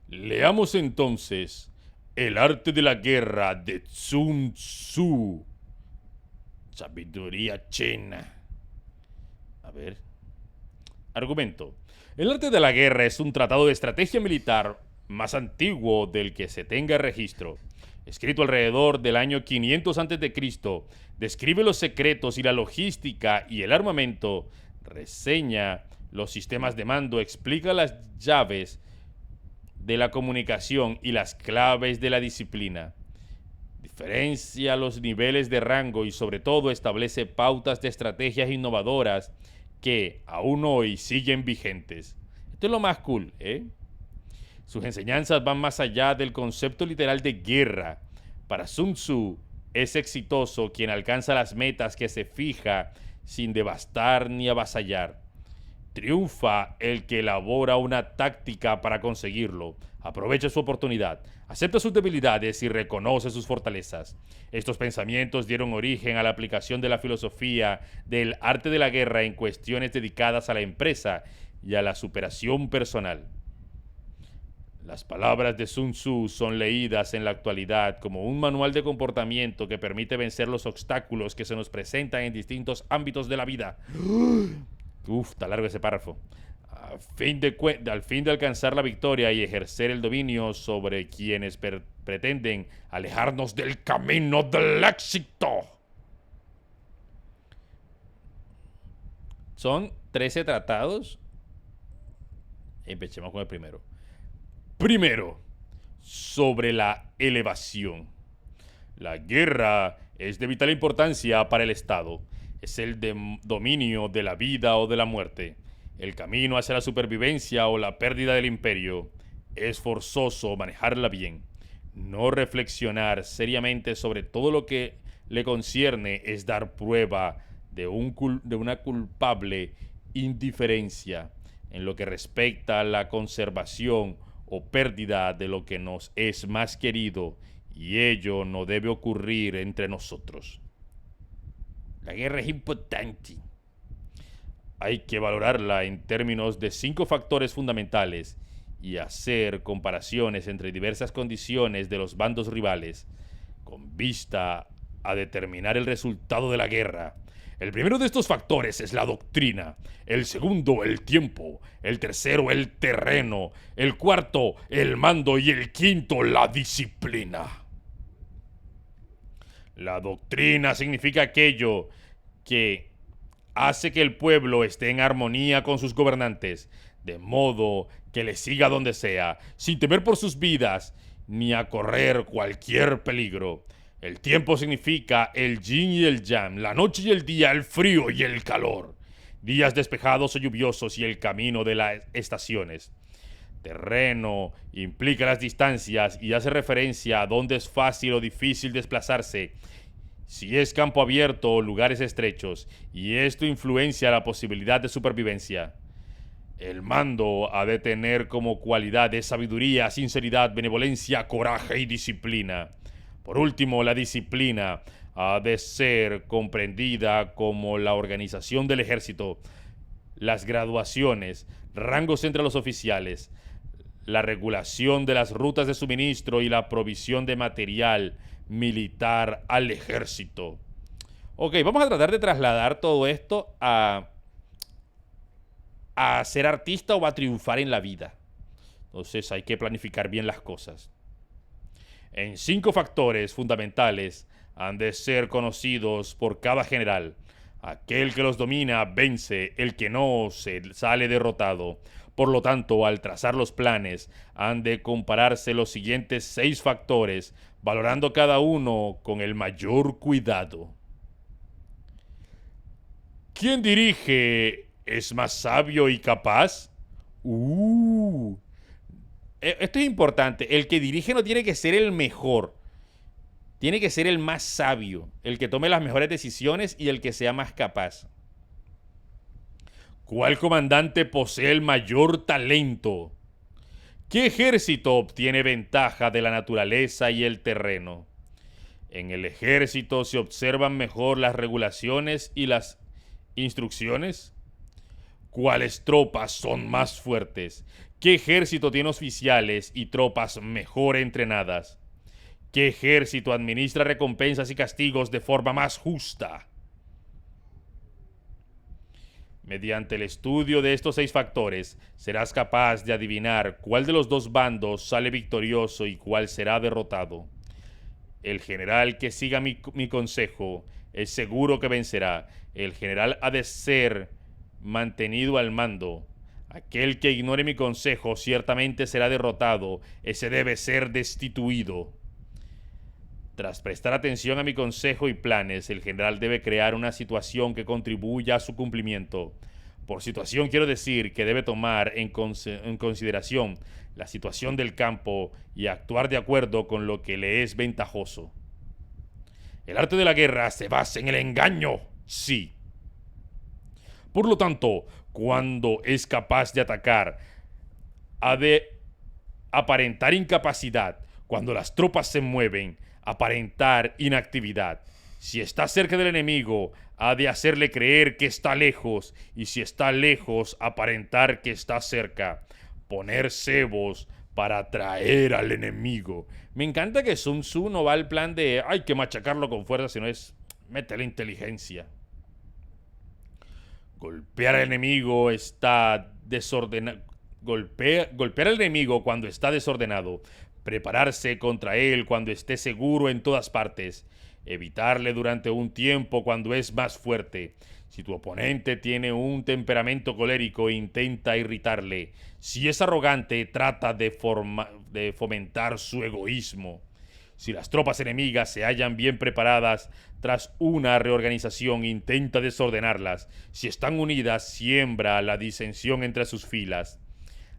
Leamos entonces El arte de la guerra de Sun Tzu. Sabiduría china. A ver. Argumento. El arte de la guerra es un tratado de estrategia militar más antiguo del que se tenga registro. Escrito alrededor del año 500 a.C., describe los secretos y la logística y el armamento, reseña los sistemas de mando, explica las llaves de la comunicación y las claves de la disciplina. Diferencia los niveles de rango y sobre todo establece pautas de estrategias innovadoras que aún hoy siguen vigentes. Esto es lo más cool, ¿eh? Sus enseñanzas van más allá del concepto literal de guerra. Para Sun Tzu es exitoso quien alcanza las metas que se fija sin devastar ni avasallar. Triunfa el que elabora una táctica para conseguirlo, aprovecha su oportunidad, acepta sus debilidades y reconoce sus fortalezas. Estos pensamientos dieron origen a la aplicación de la filosofía del arte de la guerra en cuestiones dedicadas a la empresa y a la superación personal. Las palabras de Sun Tzu son leídas en la actualidad como un manual de comportamiento que permite vencer los obstáculos que se nos presentan en distintos ámbitos de la vida. Uf, está largo ese párrafo. Al fin de alcanzar la victoria y ejercer el dominio sobre quienes pretenden alejarnos del camino del éxito. Son 13 tratados. Empecemos con el primero. Primero, sobre la elevación. La guerra es de vital importancia para el Estado. Es el dominio de la vida o de la muerte. El camino hacia la supervivencia o la pérdida del imperio. Es forzoso manejarla bien. No reflexionar seriamente sobre todo lo que le concierne es dar prueba de una culpable indiferencia en lo que respecta a la conservación o pérdida de lo que nos es más querido, y ello no debe ocurrir entre nosotros. La guerra es importante. Hay que valorarla en términos de 5 factores fundamentales y hacer comparaciones entre diversas condiciones de los bandos rivales con vista a determinar el resultado de la guerra. El primero de estos factores es la doctrina, el segundo el tiempo, el tercero el terreno, el cuarto el mando y el quinto la disciplina. La doctrina significa aquello que hace que el pueblo esté en armonía con sus gobernantes, de modo que le siga donde sea, sin temer por sus vidas ni a correr cualquier peligro. El tiempo significa el yin y el yang, la noche y el día, el frío y el calor, días despejados o lluviosos y el camino de las estaciones. Terreno implica las distancias y hace referencia a dónde es fácil o difícil desplazarse, si es campo abierto o lugares estrechos, y esto influencia la posibilidad de supervivencia. El mando ha de tener como cualidades sabiduría, sinceridad, benevolencia, coraje y disciplina. Por último, la disciplina ha de ser comprendida como la organización del ejército, las graduaciones, rangos entre los oficiales, la regulación de las rutas de suministro y la provisión de material militar al ejército. Ok, vamos a tratar de trasladar todo esto a ser artista o a triunfar en la vida. Entonces hay que planificar bien las cosas. En 5 factores fundamentales han de ser conocidos por cada general. Aquel que los domina vence, el que no se sale derrotado. Por lo tanto, al trazar los planes, han de compararse los siguientes 6 factores, valorando cada uno con el mayor cuidado. ¿Quién dirige es más sabio y capaz? Esto es importante. El que dirige no tiene que ser el mejor. Tiene que ser el más sabio, el que tome las mejores decisiones y el que sea más capaz. ¿Cuál comandante posee el mayor talento? ¿Qué ejército obtiene ventaja de la naturaleza y el terreno? En el ejército se observan mejor las regulaciones y las instrucciones. ¿Cuáles tropas son más fuertes? ¿Qué ejército tiene oficiales y tropas mejor entrenadas? ¿Qué ejército administra recompensas y castigos de forma más justa? Mediante el estudio de estos 6 factores, serás capaz de adivinar cuál de los dos bandos sale victorioso y cuál será derrotado. El general que siga mi consejo es seguro que vencerá. El general ha de ser mantenido al mando. Aquel que ignore mi consejo ciertamente será derrotado. Ese debe ser destituido. Tras prestar atención a mi consejo y planes, el general debe crear una situación que contribuya a su cumplimiento. Por situación quiero decir que debe tomar en consideración la situación del campo y actuar de acuerdo con lo que le es ventajoso. El arte de la guerra se basa en el engaño, sí. Por lo tanto, cuando es capaz de atacar, ha de aparentar incapacidad. Cuando las tropas se mueven, aparentar inactividad. Si está cerca del enemigo, ha de hacerle creer que está lejos, y si está lejos, aparentar que está cerca. Poner cebos para atraer al enemigo. Me encanta que Sun Tzu no va al plan de hay que machacarlo con fuerza, sino es métele inteligencia. Golpear al enemigo está desordenado. Golpear al enemigo cuando está desordenado. Prepararse contra él cuando esté seguro en todas partes. Evitarle durante un tiempo cuando es más fuerte. Si tu oponente tiene un temperamento colérico, intenta irritarle. Si es arrogante, trata de fomentar su egoísmo. Si las tropas enemigas se hallan bien preparadas, tras una reorganización intenta desordenarlas. Si están unidas, siembra la disensión entre sus filas.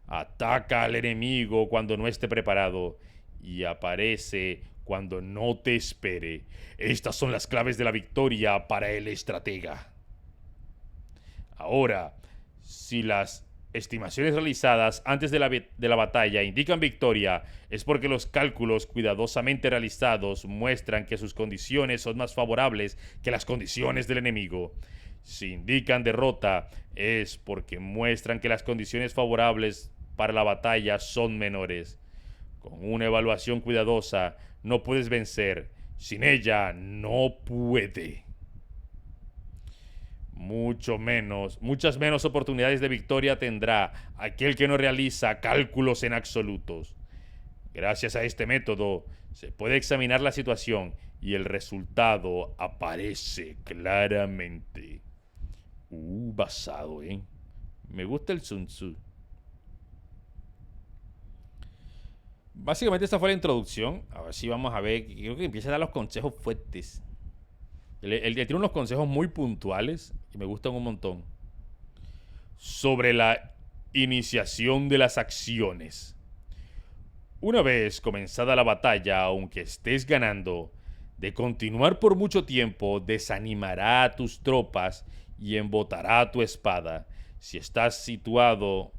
Ataca al enemigo cuando no esté preparado y aparece cuando no te espere. Estas son las claves de la victoria para el estratega. Ahora, si las estimaciones realizadas antes de la batalla indican victoria, es porque los cálculos cuidadosamente realizados muestran que sus condiciones son más favorables que las condiciones del enemigo. Si indican derrota, es porque muestran que las condiciones favorables para la batalla son menores. Con una evaluación cuidadosa, no puedes vencer. Sin ella, no puede. Muchas menos oportunidades de victoria tendrá aquel que no realiza cálculos en absolutos. Gracias a este método, se puede examinar la situación y el resultado aparece claramente. Basado, ¿eh? Me gusta el Sun Tzu. Básicamente esta fue la introducción. Ahora sí vamos a ver. Creo que empieza a dar los consejos fuertes. Él tiene unos consejos muy puntuales y me gustan un montón. Sobre la iniciación de las acciones. Una vez comenzada la batalla, aunque estés ganando, de continuar por mucho tiempo desanimará a tus tropas y embotará tu espada. Si estás sitiando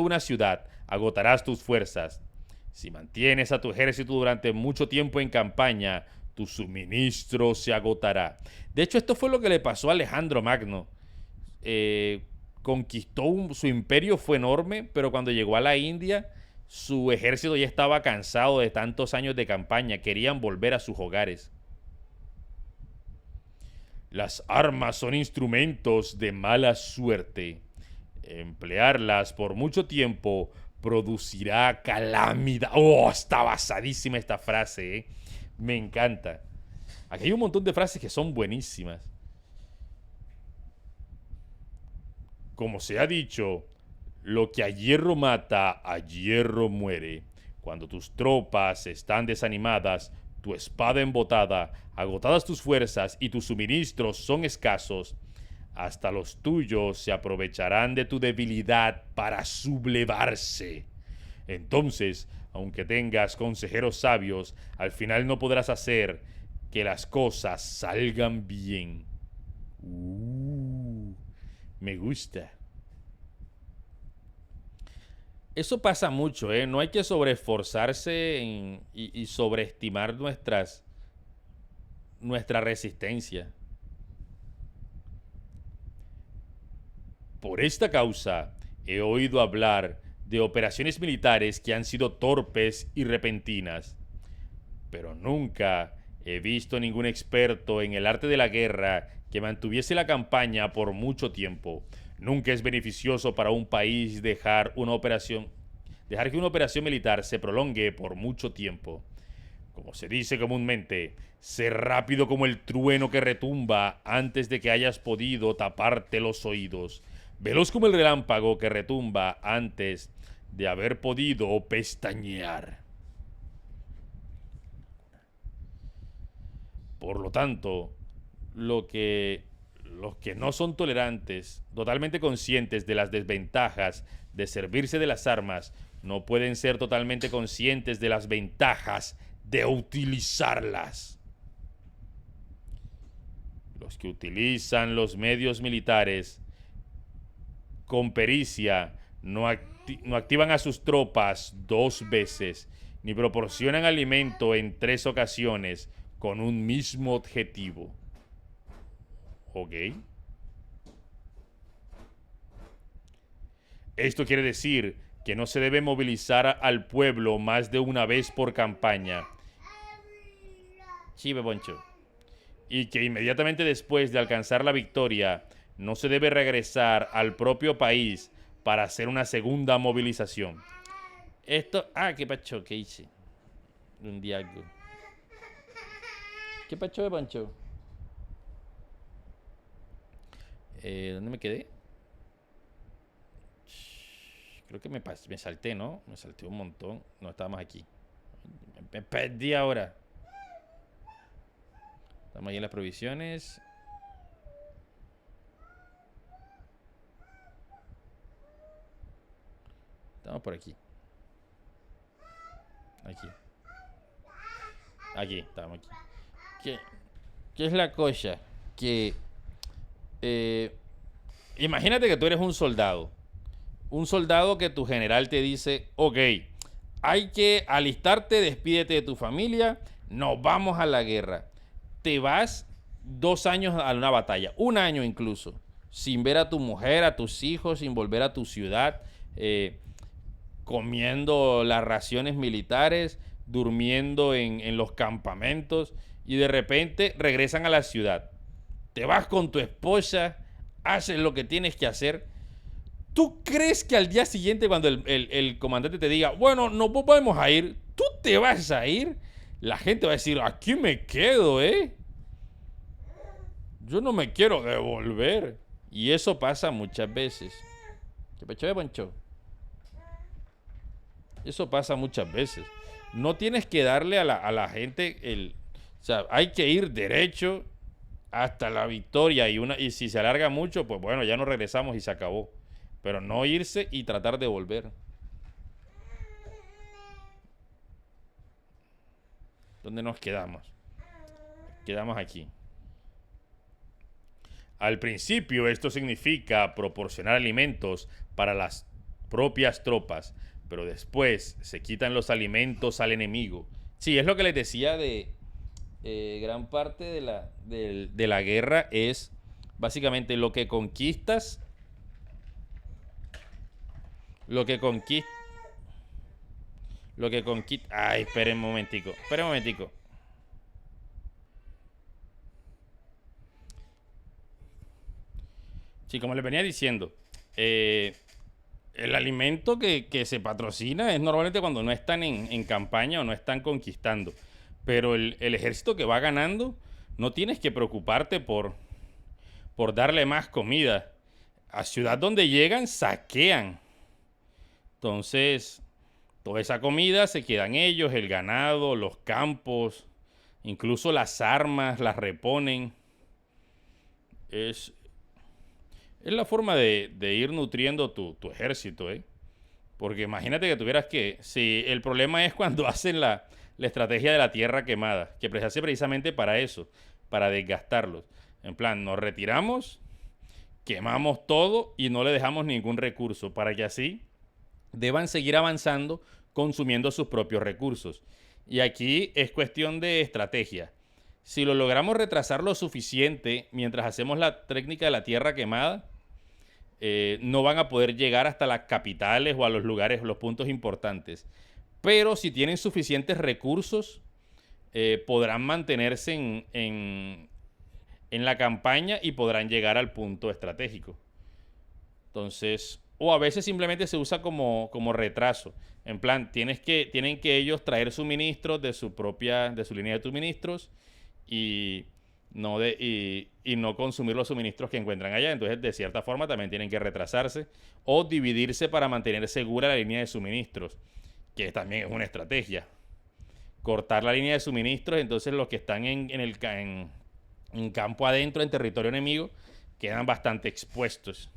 una ciudad, agotarás tus fuerzas. Si mantienes a tu ejército durante mucho tiempo en campaña, tu suministro se agotará. De hecho, esto fue lo que le pasó a Alejandro Magno. Su imperio fue enorme, pero cuando llegó a la India, su ejército ya estaba cansado de tantos años de campaña. Querían volver a sus hogares. Las armas son instrumentos de mala suerte. Emplearlas por mucho tiempo producirá calamidad. Está basadísima esta frase, ¿eh? Me encanta. Aquí hay un montón de frases que son buenísimas. Como se ha dicho, lo que a hierro mata, a hierro muere. Cuando tus tropas están desanimadas, tu espada embotada, agotadas tus fuerzas y tus suministros son escasos, hasta los tuyos se aprovecharán de tu debilidad para sublevarse. Entonces, aunque tengas consejeros sabios, al final no podrás hacer que las cosas salgan bien. Me gusta. Eso pasa mucho, ¿eh? No hay que sobreesforzarse y sobreestimar nuestra resistencia. Por esta causa, he oído hablar de operaciones militares que han sido torpes y repentinas, pero nunca he visto ningún experto en el arte de la guerra que mantuviese la campaña por mucho tiempo. Nunca es beneficioso para un país dejar que una operación militar se prolongue por mucho tiempo. Como se dice comúnmente, sé rápido como el trueno que retumba antes de que hayas podido taparte los oídos. Veloz como el relámpago que retumba antes de haber podido pestañear. Por lo tanto, los que no son tolerantes, totalmente conscientes de las desventajas de servirse de las armas, no pueden ser totalmente conscientes de las ventajas de utilizarlas. Los que utilizan los medios militares con pericia no activan a sus tropas 2 veces, ni proporcionan alimento en 3 ocasiones con un mismo objetivo. ¿Ok? Esto quiere decir que no se debe movilizar al pueblo más de una vez por campaña. Sí, Beboncho. Y que inmediatamente después de alcanzar la victoria, no se debe regresar al propio país para hacer una segunda movilización. ¿Qué pacho? ¿Qué hice? Un diálogo. ¿Qué pacho, Beboncho? ¿Dónde me quedé? Creo que me salté, ¿no? Me salté un montón. No, estábamos aquí. Me perdí ahora. Estamos ahí en las provisiones. Estamos por aquí. Aquí, estamos aquí. ¿Qué es la cosa? Que imagínate que tú eres un soldado. Un soldado que tu general te dice, ok, hay que alistarte, despídete de tu familia, nos vamos a la guerra. Te vas 2 años a una batalla, 1 año incluso, sin ver a tu mujer, a tus hijos, sin volver a tu ciudad, comiendo las raciones militares, durmiendo en los campamentos, y de repente regresan a la ciudad. Te vas con tu esposa, haces lo que tienes que hacer. ¿Tú crees que al día siguiente, cuando el comandante te diga, bueno, no podemos a ir, tú te vas a ir? La gente va a decir, aquí me quedo, yo no me quiero devolver. Y eso pasa muchas veces. ¿Qué pecho de Poncho? Eso pasa muchas veces. No tienes que darle a la gente o sea, hay que ir derecho hasta la victoria, y si se alarga mucho, pues bueno, ya no regresamos y se acabó. Pero no irse y tratar de volver. ¿Dónde nos quedamos? Quedamos aquí. Al principio esto significa proporcionar alimentos para las propias tropas, pero después se quitan los alimentos al enemigo. Sí, es lo que les decía de gran parte de la guerra es básicamente lo que conquistas. Lo que conquista. Ay, esperen un momentico. Sí, como les venía diciendo, el alimento que se patrocina es normalmente cuando no están en campaña o no están conquistando. Pero el ejército que va ganando, no tienes que preocuparte por darle más comida. A ciudad donde llegan, saquean. Entonces, toda esa comida se quedan ellos, el ganado, los campos, incluso las armas las reponen. Es la forma de ir nutriendo tu ejército, Porque imagínate que tuvieras que... Si el problema es cuando hacen la estrategia de la tierra quemada, que se hace precisamente para eso, para desgastarlos. En plan, nos retiramos, quemamos todo y no le dejamos ningún recurso, para que así deban seguir avanzando consumiendo sus propios recursos. Y aquí es cuestión de estrategia. Si lo logramos retrasar lo suficiente mientras hacemos la técnica de la tierra quemada, no van a poder llegar hasta las capitales o a los lugares, los puntos importantes. Pero si tienen suficientes recursos, podrán mantenerse en la campaña y podrán llegar al punto estratégico. Entonces, o a veces simplemente se usa como retraso. En plan, tienen que ellos traer suministros de su línea de suministros y no consumir los suministros que encuentran allá. Entonces, de cierta forma, también tienen que retrasarse o dividirse para mantener segura la línea de suministros, que también es una estrategia. Cortar la línea de suministros, entonces los que están en campo adentro, en territorio enemigo, quedan bastante expuestos.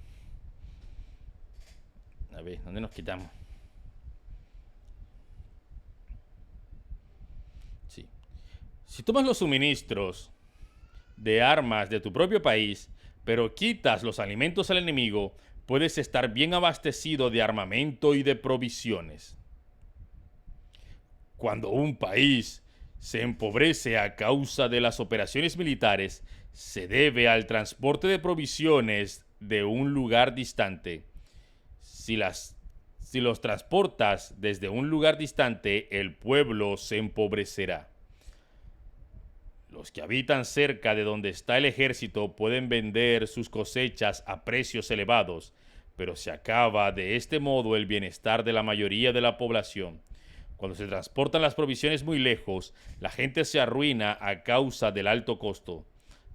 A ver, ¿dónde nos quitamos? Sí. Si tomas los suministros de armas de tu propio país, pero quitas los alimentos al enemigo, puedes estar bien abastecido de armamento y de provisiones. Cuando un país se empobrece a causa de las operaciones militares, se debe al transporte de provisiones de un lugar distante. Si los transportas desde un lugar distante, el pueblo se empobrecerá. Los que habitan cerca de donde está el ejército pueden vender sus cosechas a precios elevados, pero se acaba de este modo el bienestar de la mayoría de la población. Cuando se transportan las provisiones muy lejos, la gente se arruina a causa del alto costo.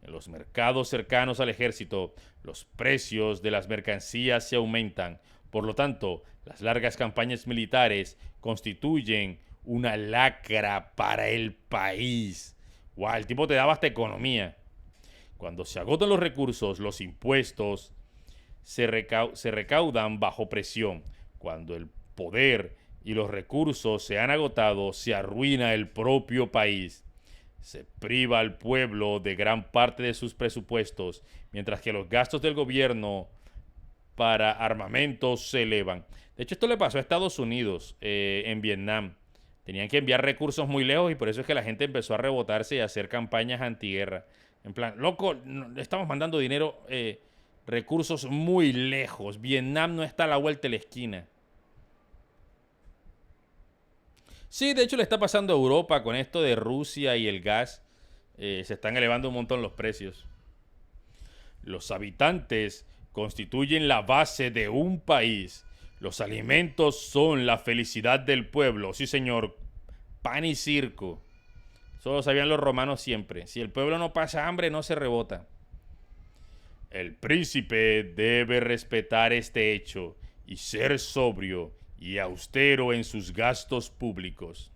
En los mercados cercanos al ejército, los precios de las mercancías se aumentan. Por lo tanto, las largas campañas militares constituyen una lacra para el país. ¡Wow! El tipo te daba hasta economía. Cuando se agotan los recursos, los impuestos se recaudan bajo presión. Cuando el poder y los recursos se han agotado, se arruina el propio país. Se priva al pueblo de gran parte de sus presupuestos, mientras que los gastos del gobierno para armamentos se elevan. De hecho, esto le pasó a Estados Unidos en Vietnam. Tenían que enviar recursos muy lejos y por eso es que la gente empezó a rebotarse y a hacer campañas antiguerra. En plan, loco, estamos mandando dinero, recursos muy lejos. Vietnam no está a la vuelta de la esquina. Sí, de hecho le está pasando a Europa con esto de Rusia y el gas. Se están elevando un montón los precios. Los habitantes constituyen la base de un país. Los alimentos son la felicidad del pueblo. Sí, señor. Pan y circo. Eso lo sabían los romanos siempre. Si el pueblo no pasa hambre, no se rebota. El príncipe debe respetar este hecho y ser sobrio y austero en sus gastos públicos.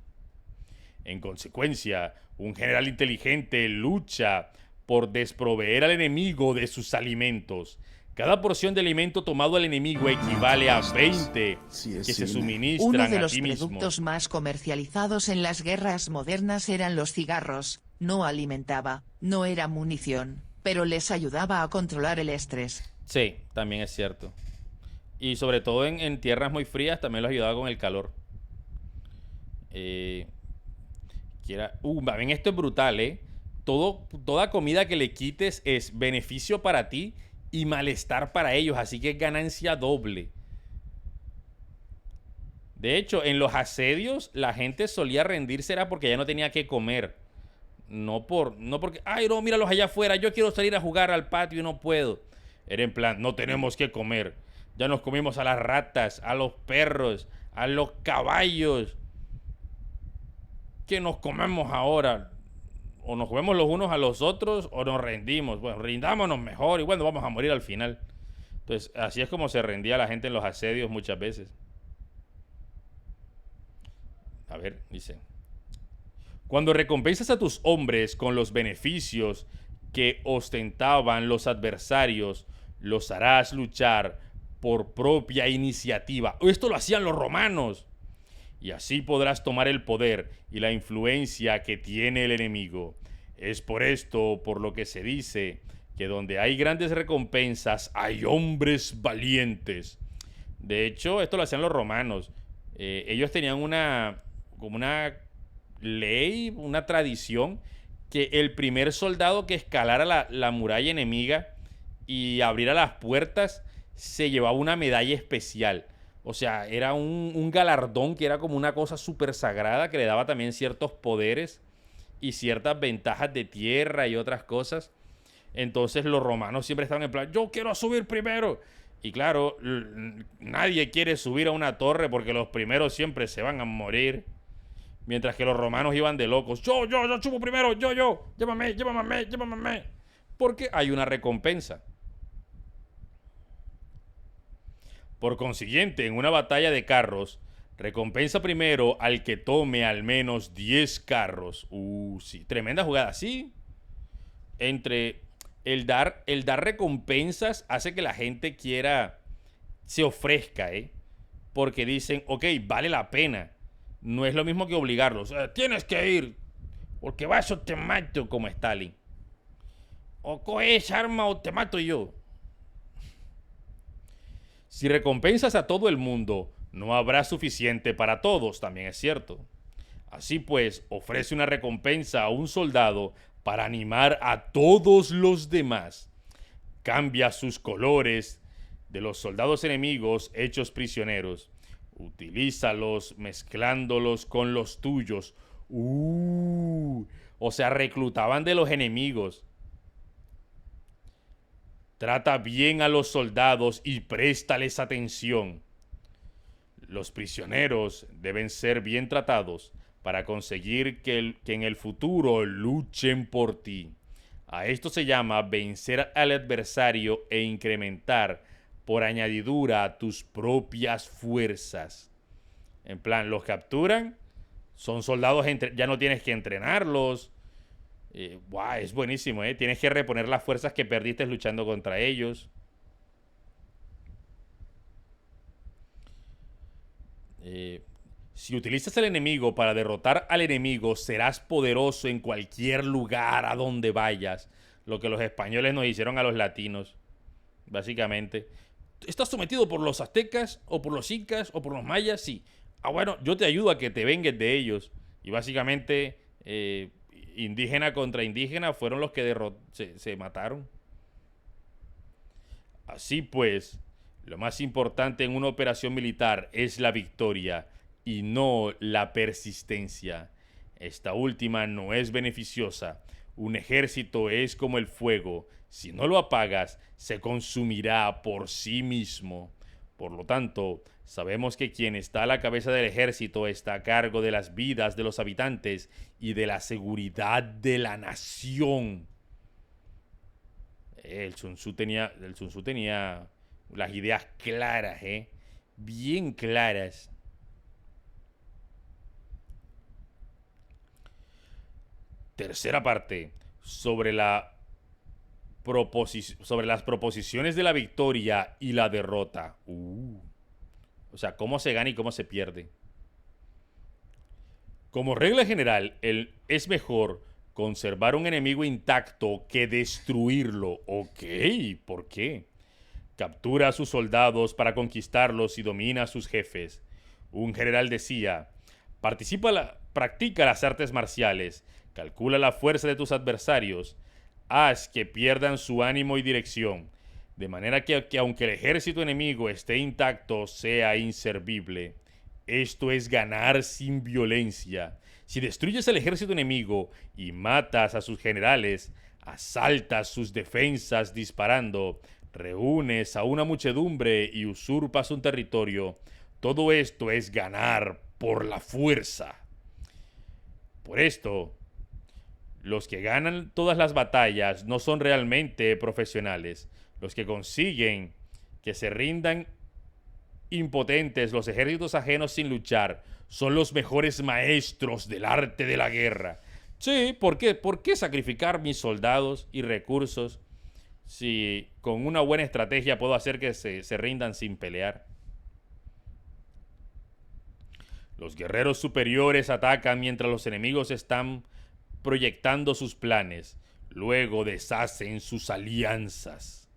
En consecuencia, un general inteligente lucha por desproveer al enemigo de sus alimentos. Cada porción de alimento tomado al enemigo equivale a 20 que se suministran Uno de los a ti mismo. productos más comercializados en las guerras modernas eran los cigarros. No alimentaba, no era munición, pero les ayudaba a controlar el estrés. Sí, también es cierto. Y sobre todo en tierras muy frías también los ayudaba con el calor. Ven, esto es brutal, ¿eh? Toda comida que le quites es beneficio para ti y malestar para ellos, así que es ganancia doble. De hecho, en los asedios la gente solía rendirse era porque ya no tenía que comer. No porque, ay no, míralos allá afuera, yo quiero salir a jugar al patio y no puedo. Era en plan, no tenemos que comer. Ya nos comimos a las ratas, a los perros, a los caballos. ¿Qué nos comemos ahora? O nos comemos los unos a los otros o nos rendimos. Bueno, rindámonos mejor y bueno, vamos a morir al final. Entonces, así es como se rendía la gente en los asedios muchas veces. A ver, dice. Cuando recompensas a tus hombres con los beneficios que ostentaban los adversarios, los harás luchar por propia iniciativa. Esto lo hacían los romanos. Y así podrás tomar el poder y la influencia que tiene el enemigo. Es por esto por lo que se dice que donde hay grandes recompensas hay hombres valientes. De hecho, esto lo hacían los romanos. Ellos tenían como una ley, una tradición, que el primer soldado que escalara la muralla enemiga y abriera las puertas se llevaba una medalla especial. O sea, era un galardón que era como una cosa súper sagrada que le daba también ciertos poderes y ciertas ventajas de tierra y otras cosas. Entonces los romanos siempre estaban en plan, yo quiero subir primero. Y claro, nadie quiere subir a una torre porque los primeros siempre se van a morir. Mientras que los romanos iban de locos. Yo subo primero, llévame, llévame, llévame. Porque hay una recompensa. Por consiguiente, en una batalla de carros, recompensa primero al que tome al menos 10 carros. Sí, tremenda jugada. Sí, entre el dar recompensas hace que la gente quiera, se ofrezca, ¿eh? Porque dicen, ok, vale la pena. No es lo mismo que obligarlos. Tienes que ir, porque vas o te mato como Stalin. O coges arma o te mato yo. Si recompensas a todo el mundo, no habrá suficiente para todos, también es cierto. Así pues, ofrece una recompensa a un soldado para animar a todos los demás. Cambia sus colores de los soldados enemigos hechos prisioneros. Utilízalos mezclándolos con los tuyos. O sea, reclutaban de los enemigos. Trata bien a los soldados y préstales atención. Los prisioneros deben ser bien tratados para conseguir que en el futuro luchen por ti. A esto se llama vencer al adversario e incrementar por añadidura tus propias fuerzas. En plan, los capturan, son soldados, ya no tienes que entrenarlos. Es buenísimo, ¿eh? Tienes que reponer las fuerzas que perdiste luchando contra ellos. Si utilizas al enemigo para derrotar al enemigo, serás poderoso en cualquier lugar a donde vayas. Lo que los españoles nos hicieron a los latinos, básicamente. ¿Estás sometido por los aztecas o por los incas o por los mayas? Sí. Bueno, yo te ayudo a que te vengues de ellos. Y básicamente, indígena contra indígena fueron los que se mataron. Así pues, lo más importante en una operación militar es la victoria y no la persistencia. Esta última no es beneficiosa. Un ejército es como el fuego. Si no lo apagas, se consumirá por sí mismo. Por lo tanto, sabemos que quien está a la cabeza del ejército está a cargo de las vidas de los habitantes y de la seguridad de la nación. El Sun Tzu tenía las ideas claras, bien claras. Tercera parte, sobre sobre las proposiciones de la victoria y la derrota. O sea, cómo se gana y cómo se pierde. Como regla general, es mejor conservar un enemigo intacto que destruirlo. Ok, ¿por qué? Captura a sus soldados para conquistarlos y domina a sus jefes. Un general decía, practica las artes marciales, calcula la fuerza de tus adversarios, haz que pierdan su ánimo y dirección, de manera que aunque el ejército enemigo esté intacto, sea inservible. Esto es ganar sin violencia. Si destruyes el ejército enemigo y matas a sus generales, asaltas sus defensas disparando, reúnes a una muchedumbre y usurpas un territorio, todo esto es ganar por la fuerza. Por esto, los que ganan todas las batallas no son realmente profesionales. Los que consiguen que se rindan impotentes los ejércitos ajenos sin luchar son los mejores maestros del arte de la guerra. Sí, ¿por qué? ¿Por qué sacrificar mis soldados y recursos si con una buena estrategia puedo hacer que se rindan sin pelear? Los guerreros superiores atacan mientras los enemigos están proyectando sus planes. Luego deshacen sus alianzas.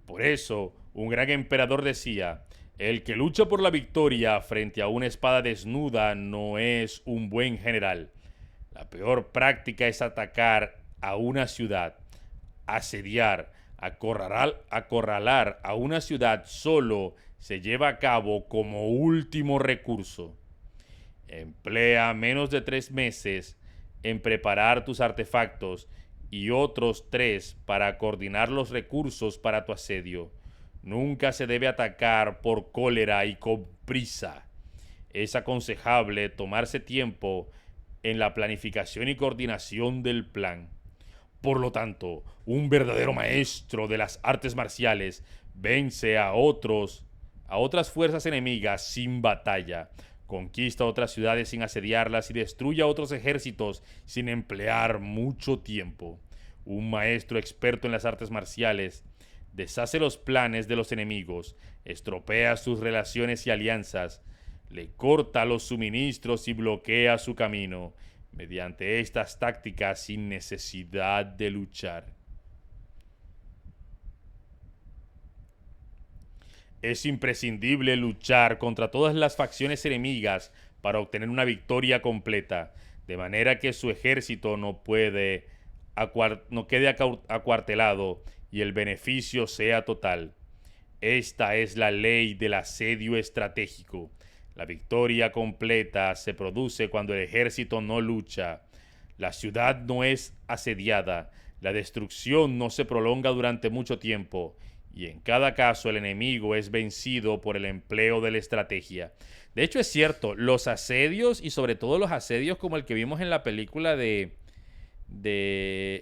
Por eso, un gran emperador decía, el que lucha por la victoria frente a una espada desnuda no es un buen general. La peor práctica es atacar a una ciudad, asediar, Acorralar a una ciudad solo se lleva a cabo como último recurso. Emplea menos de 3 meses en preparar tus artefactos y otros 3 para coordinar los recursos para tu asedio. Nunca se debe atacar por cólera y con prisa. Es aconsejable tomarse tiempo en la planificación y coordinación del plan. Por lo tanto, un verdadero maestro de las artes marciales vence a otras fuerzas enemigas sin batalla, conquista otras ciudades sin asediarlas y destruye a otros ejércitos sin emplear mucho tiempo. Un maestro experto en las artes marciales deshace los planes de los enemigos, estropea sus relaciones y alianzas, le corta los suministros y bloquea su camino mediante estas tácticas sin necesidad de luchar. Es imprescindible luchar contra todas las facciones enemigas para obtener una victoria completa, de manera que su ejército no quede acuartelado y el beneficio sea total. Esta es la ley del asedio estratégico. La victoria completa se produce cuando el ejército no lucha. La ciudad no es asediada. La destrucción no se prolonga durante mucho tiempo. Y en cada caso el enemigo es vencido por el empleo de la estrategia. De hecho es cierto, los asedios y sobre todo los asedios como el que vimos en la película de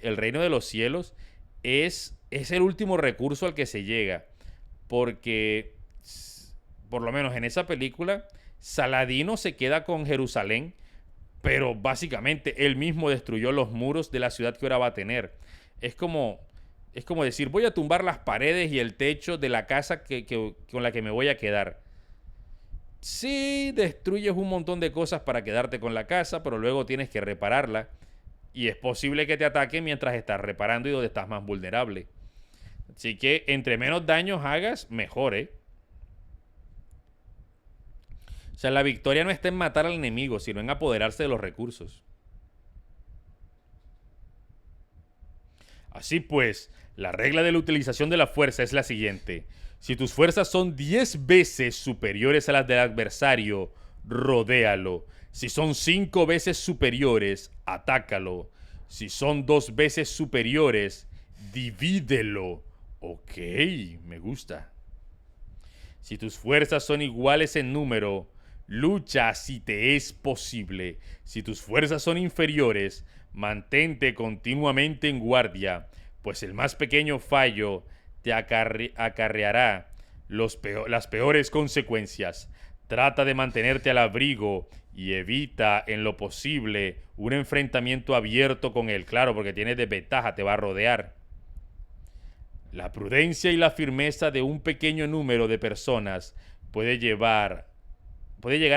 El Reino de los Cielos es el último recurso al que se llega. Porque, por lo menos en esa película, Saladino se queda con Jerusalén, pero básicamente él mismo destruyó los muros de la ciudad que ahora va a tener. Es como decir, voy a tumbar las paredes y el techo de la casa con la que me voy a quedar. Sí, destruyes un montón de cosas para quedarte con la casa, pero luego tienes que repararla. Y es posible que te ataquen mientras estás reparando y donde estás más vulnerable. Así que entre menos daños hagas, mejor, ¿eh? O sea, la victoria no está en matar al enemigo, sino en apoderarse de los recursos. Así pues, la regla de la utilización de la fuerza es la siguiente. Si tus fuerzas son 10 veces superiores a las del adversario, rodéalo. Si son 5 veces superiores, atácalo. Si son 2 veces superiores, divídelo. Ok, me gusta. Si tus fuerzas son iguales en número, lucha si te es posible. Si tus fuerzas son inferiores, mantente continuamente en guardia, pues el más pequeño fallo te acarreará las peores consecuencias. Trata de mantenerte al abrigo y evita en lo posible un enfrentamiento abierto con él. Claro, porque tienes desventaja, te va a rodear. La prudencia y la firmeza de un pequeño número de personas puede llegar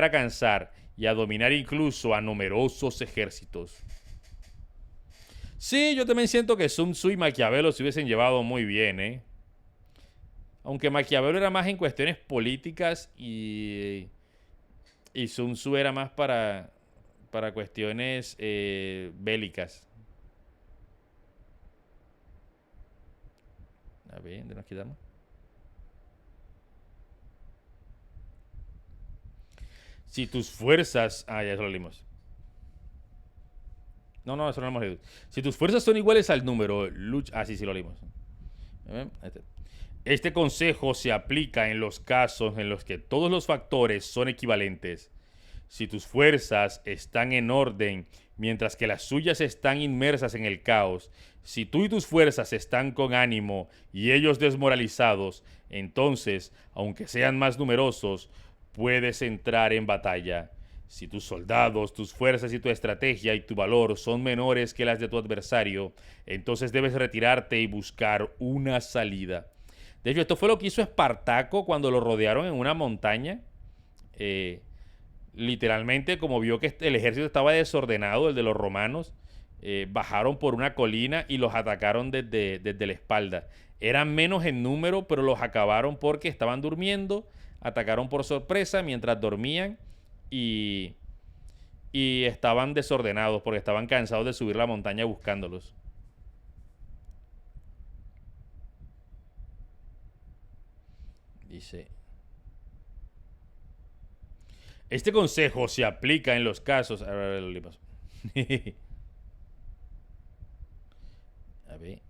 a cansar y a dominar incluso a numerosos ejércitos. Sí, yo también siento que Sun Tzu y Maquiavelo se hubiesen llevado muy bien, ¿eh? Aunque Maquiavelo era más en cuestiones políticas y Sun Tzu era más para cuestiones bélicas. A ver, ¿dónde nos quedamos? Si tus fuerzas... Ah, ya eso lo leímos. No, eso no lo hemos leído. Si tus fuerzas son iguales al número... Ah, sí, lo leímos. Este consejo se aplica en los casos en los que todos los factores son equivalentes. Si tus fuerzas están en orden, mientras que las suyas están inmersas en el caos, si tú y tus fuerzas están con ánimo y ellos desmoralizados, entonces, aunque sean más numerosos, puedes entrar en batalla. Si tus soldados, tus fuerzas y tu estrategia y tu valor son menores que las de tu adversario, entonces debes retirarte y buscar una salida. De hecho, esto fue lo que hizo Espartaco cuando lo rodearon en una montaña. Literalmente, como vio que el ejército estaba desordenado, el de los romanos, bajaron por una colina y los atacaron desde la espalda. Eran menos en número, pero los acabaron porque estaban durmiendo, atacaron por sorpresa mientras dormían y estaban desordenados porque estaban cansados de subir la montaña buscándolos. Dice, este consejo se aplica en los casos... A ver, le pasó. A ver.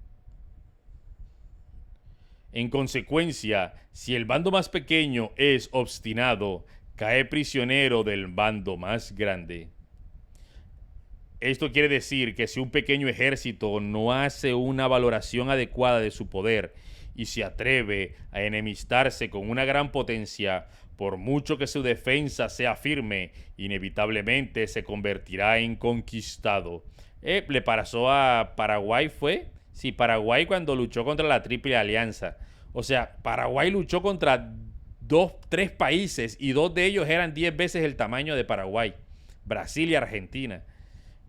En consecuencia, si el bando más pequeño es obstinado, cae prisionero del bando más grande. Esto quiere decir que si un pequeño ejército no hace una valoración adecuada de su poder y se atreve a enemistarse con una gran potencia, por mucho que su defensa sea firme, inevitablemente se convertirá en conquistado. Le pasó a Paraguay, ¿fue? Sí, Paraguay cuando luchó contra la Triple Alianza. O sea, Paraguay luchó contra tres países y dos de ellos eran 10 veces el tamaño de Paraguay. Brasil y Argentina.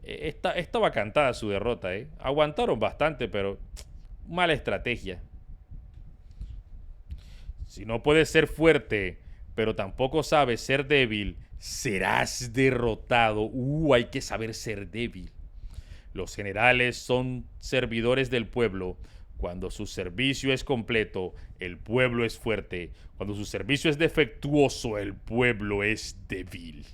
Estaba cantada su derrota, ¿eh? Aguantaron bastante, pero mala estrategia. Si no puedes ser fuerte, pero tampoco sabes ser débil, serás derrotado. Hay que saber ser débil. Los generales son servidores del pueblo. Cuando su servicio es completo, el pueblo es fuerte. Cuando su servicio es defectuoso, el pueblo es débil.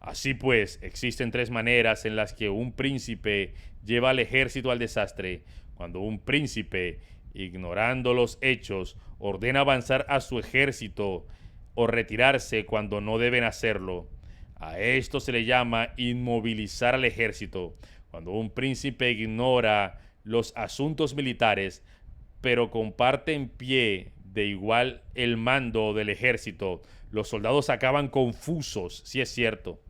Así pues, existen tres maneras en las que un príncipe lleva al ejército al desastre. Cuando un príncipe, ignorando los hechos, ordena avanzar a su ejército o retirarse cuando no deben hacerlo. A esto se le llama inmovilizar al ejército. Cuando un príncipe ignora los asuntos militares, pero comparte en pie de igual el mando del ejército, los soldados acaban confusos, si es cierto.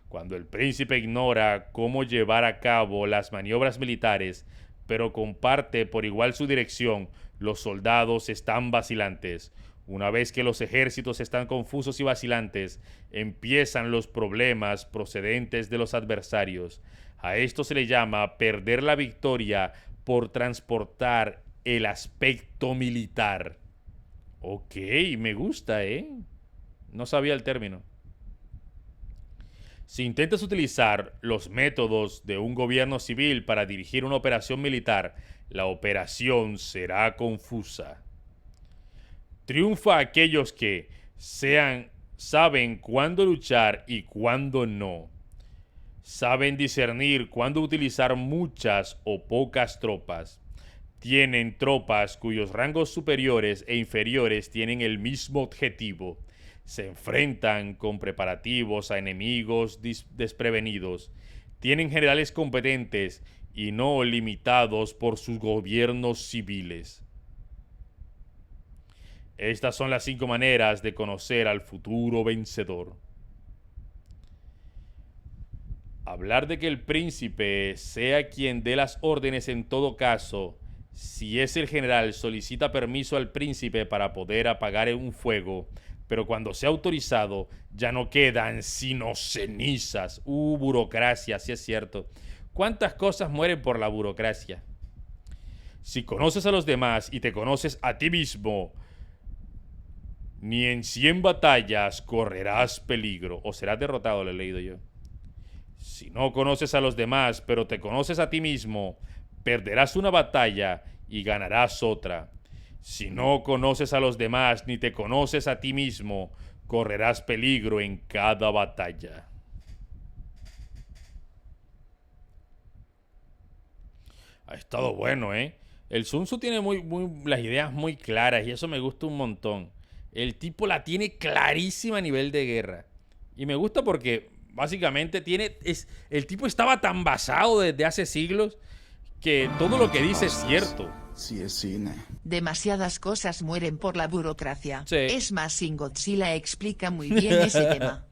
Cuando el príncipe ignora cómo llevar a cabo las maniobras militares, pero comparte por igual su dirección, los soldados están vacilantes. Una vez que los ejércitos están confusos y vacilantes, empiezan los problemas procedentes de los adversarios. A esto se le llama perder la victoria por transportar el aspecto militar. Ok, me gusta, ¿eh? No sabía el término. Si intentas utilizar los métodos de un gobierno civil para dirigir una operación militar, la operación será confusa. Triunfa aquellos que saben cuándo luchar y cuándo no. Saben discernir cuándo utilizar muchas o pocas tropas. Tienen tropas cuyos rangos superiores e inferiores tienen el mismo objetivo. Se enfrentan con preparativos a enemigos desprevenidos. Tienen generales competentes y no limitados por sus gobiernos civiles. Estas son las 5 maneras de conocer al futuro vencedor. Hablar de que el príncipe sea quien dé las órdenes en todo caso, si es el general, solicita permiso al príncipe para poder apagar un fuego, pero cuando sea autorizado ya no quedan sino cenizas. Burocracia, sí es cierto. ¿Cuántas cosas mueren por la burocracia? Si conoces a los demás y te conoces a ti mismo, ni en 100 batallas correrás peligro o serás derrotado, lo he leído yo. Si no conoces a los demás, pero te conoces a ti mismo, perderás una batalla y ganarás otra. Si no conoces a los demás ni te conoces a ti mismo, correrás peligro en cada batalla. Ha estado bueno, ¿eh? El Sun Tzu tiene las ideas muy claras y eso me gusta un montón. El tipo la tiene clarísima a nivel de guerra. Y me gusta porque básicamente el tipo estaba tan basado desde hace siglos que todo lo que dice es cierto. Sí, es cine. Demasiadas cosas mueren por la burocracia. Sí. Es más, Shin Godzilla explica muy bien ese tema.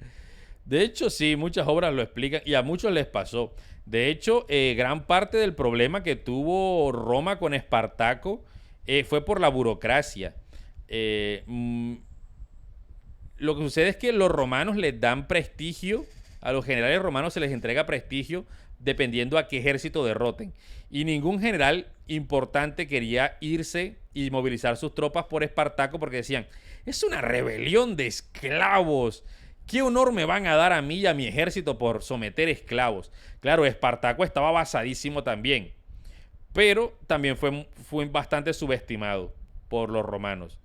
De hecho, sí, muchas obras lo explican y a muchos les pasó. De hecho, gran parte del problema que tuvo Roma con Espartaco fue por la burocracia. Lo que sucede es que los romanos les dan prestigio, a los generales romanos se les entrega prestigio dependiendo a qué ejército derroten. Y ningún general importante quería irse y movilizar sus tropas por Espartaco porque decían, es una rebelión de esclavos. ¿Qué honor me van a dar a mí y a mi ejército por someter esclavos? Claro, Espartaco estaba basadísimo también, pero también fue bastante subestimado por los romanos.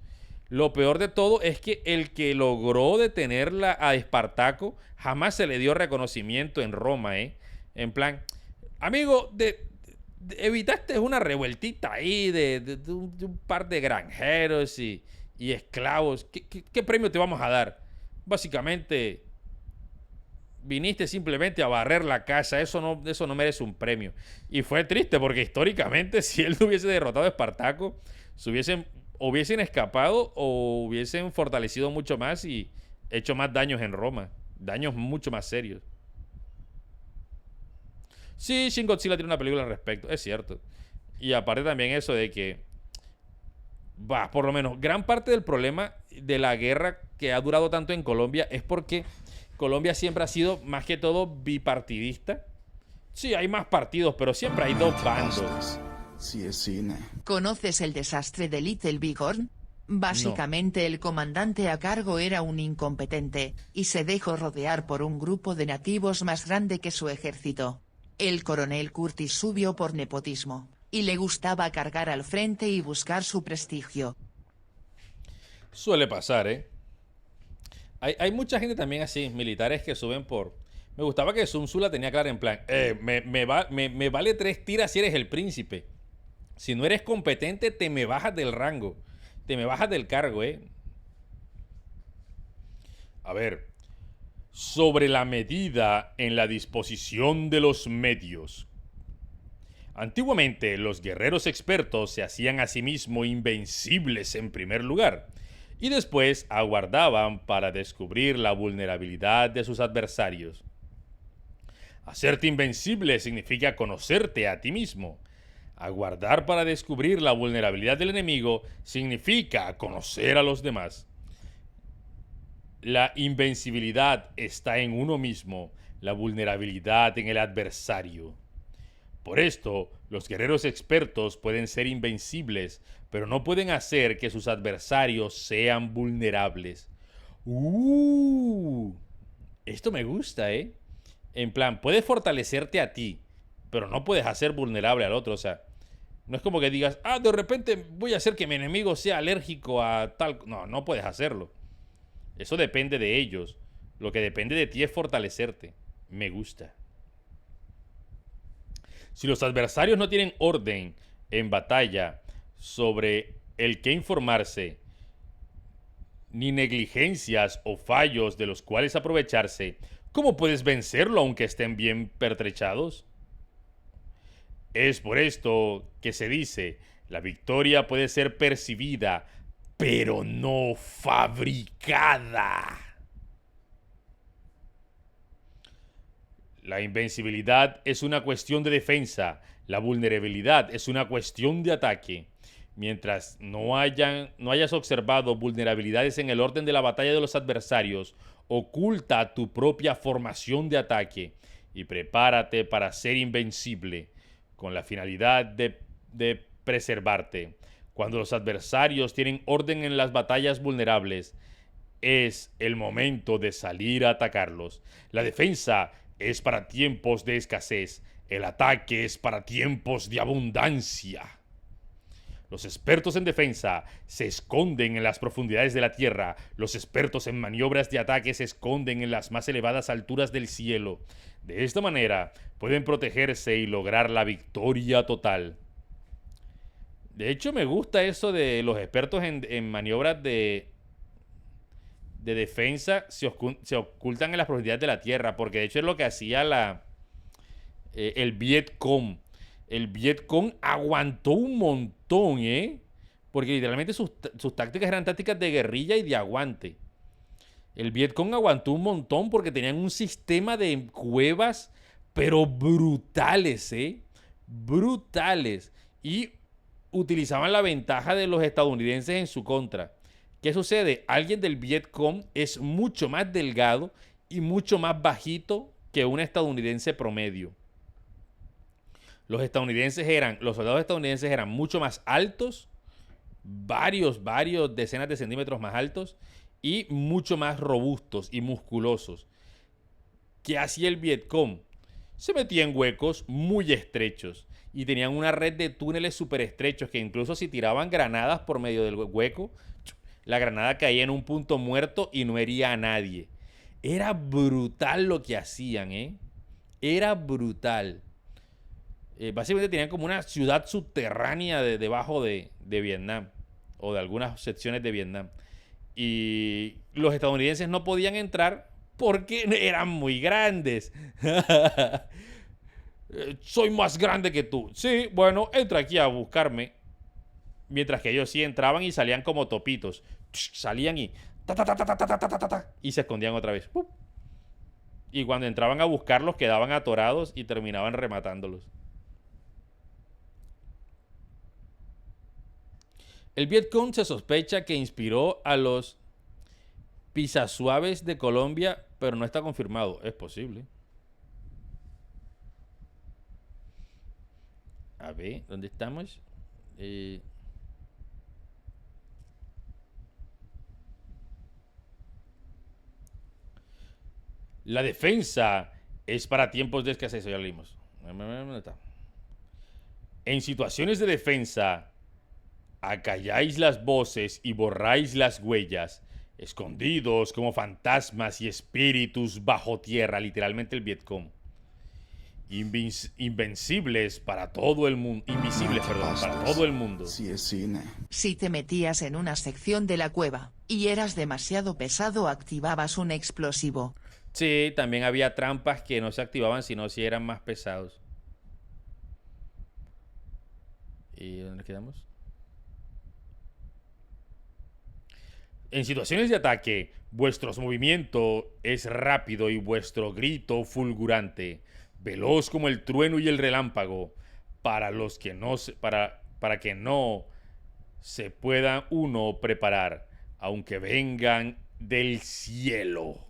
Lo peor de todo es que el que logró detenerla a Espartaco jamás se le dio reconocimiento en Roma, ¿eh? En plan, amigo, evitaste una revueltita ahí de un par de granjeros y esclavos. ¿Qué premio te vamos a dar? Básicamente, viniste simplemente a barrer la casa. Eso no merece un premio. Y fue triste porque históricamente, si él no hubiese derrotado a Espartaco, hubiesen escapado o hubiesen fortalecido mucho más y hecho más daños en Roma. Daños mucho más serios. Sí, Shin Godzilla tiene una película al respecto, es cierto. Y aparte también eso de que, por lo menos, gran parte del problema de la guerra que ha durado tanto en Colombia es porque Colombia siempre ha sido más que todo bipartidista. Sí, hay más partidos, pero siempre hay dos bandos. Sí, es cine. ¿Conoces el desastre de Little Bighorn? No. Básicamente el comandante a cargo era un incompetente, y se dejó rodear por un grupo de nativos más grande que su ejército. El coronel Curtis subió por nepotismo, y le gustaba cargar al frente y buscar su prestigio. Suele pasar, ¿eh? Hay mucha gente también así, militares que suben por... Me gustaba que Sun Tzu la tenía clara en plan, me vale 3 tiras si eres el príncipe. Si no eres competente, te me bajas del rango. Te me bajas del cargo, ¿eh? A ver, sobre la medida en la disposición de los medios. Antiguamente, los guerreros expertos se hacían a sí mismos invencibles en primer lugar, y después aguardaban para descubrir la vulnerabilidad de sus adversarios. Hacerte invencible significa conocerte a ti mismo. Aguardar para descubrir la vulnerabilidad del enemigo significa conocer a los demás. La invencibilidad está en uno mismo, la vulnerabilidad en el adversario. Por esto, los guerreros expertos pueden ser invencibles, pero no pueden hacer que sus adversarios sean vulnerables. Esto me gusta, ¿eh? En plan, puedes fortalecerte a ti, pero no puedes hacer vulnerable al otro. O sea, no es como que digas, de repente voy a hacer que mi enemigo sea alérgico a tal... No, no puedes hacerlo. Eso depende de ellos. Lo que depende de ti es fortalecerte. Me gusta. Si los adversarios no tienen orden en batalla sobre el que informarse, ni negligencias o fallos de los cuales aprovecharse, ¿cómo puedes vencerlo aunque estén bien pertrechados? Es por esto que se dice, la victoria puede ser percibida, pero no fabricada. La invencibilidad es una cuestión de defensa, la vulnerabilidad es una cuestión de ataque. Mientras no hayas observado vulnerabilidades en el orden de la batalla de los adversarios, oculta tu propia formación de ataque y prepárate para ser invencible, con la finalidad de preservarte. Cuando los adversarios tienen orden en las batallas vulnerables, es el momento de salir a atacarlos. La defensa es para tiempos de escasez, el ataque es para tiempos de abundancia. Los expertos en defensa se esconden en las profundidades de la tierra. Los expertos en maniobras de ataque se esconden en las más elevadas alturas del cielo. De esta manera pueden protegerse y lograr la victoria total. De hecho, me gusta eso de los expertos en maniobras de defensa se ocultan en las profundidades de la tierra, porque de hecho es lo que hacía el Vietcong. El Vietcong aguantó un montón, porque literalmente sus tácticas eran tácticas de guerrilla y de aguante. El Vietcong aguantó un montón porque tenían un sistema de cuevas, pero brutales, brutales. Y utilizaban la ventaja de los estadounidenses en su contra. ¿Qué sucede? Alguien del Vietcong es mucho más delgado y mucho más bajito que un estadounidense promedio. Los soldados estadounidenses eran mucho más altos, varios decenas de centímetros más altos y mucho más robustos y musculosos. ¿Qué hacía el Vietcong? Se metía en huecos muy estrechos y tenían una red de túneles súper estrechos que incluso si tiraban granadas por medio del hueco, La granada caía en un punto muerto y no hería a nadie. Era brutal lo que hacían, ¿eh? Era brutal. Básicamente tenían como una ciudad subterránea debajo de Vietnam, o de algunas secciones de Vietnam. Y los estadounidenses no podían entrar porque eran muy grandes. Soy más grande que tú. Sí, bueno, entra aquí a buscarme. Mientras que ellos sí entraban y salían como topitos. Salían y y se escondían otra vez. Y cuando entraban a buscarlos quedaban atorados y terminaban rematándolos. El Vietcong se sospecha que inspiró a los pisasuaves de Colombia, pero no está confirmado. Es posible. A ver, ¿dónde estamos? La defensa es para tiempos de escasez. Eso ya lo leímos. ¿Dónde está? En situaciones de defensa, acalláis las voces y borráis las huellas, escondidos como fantasmas y espíritus bajo tierra, literalmente el Vietcong. Invencibles para todo el mundo. Invisibles, perdón, para todo el mundo. Si es cine. Si te metías en una sección de la cueva y eras demasiado pesado, activabas un explosivo. Sí, también había trampas que no se activaban sino si eran más pesados. ¿Y dónde nos quedamos? En situaciones de ataque, vuestro movimiento es rápido y vuestro grito fulgurante, veloz como el trueno y el relámpago, para los que no para que no se pueda uno preparar, aunque vengan del cielo.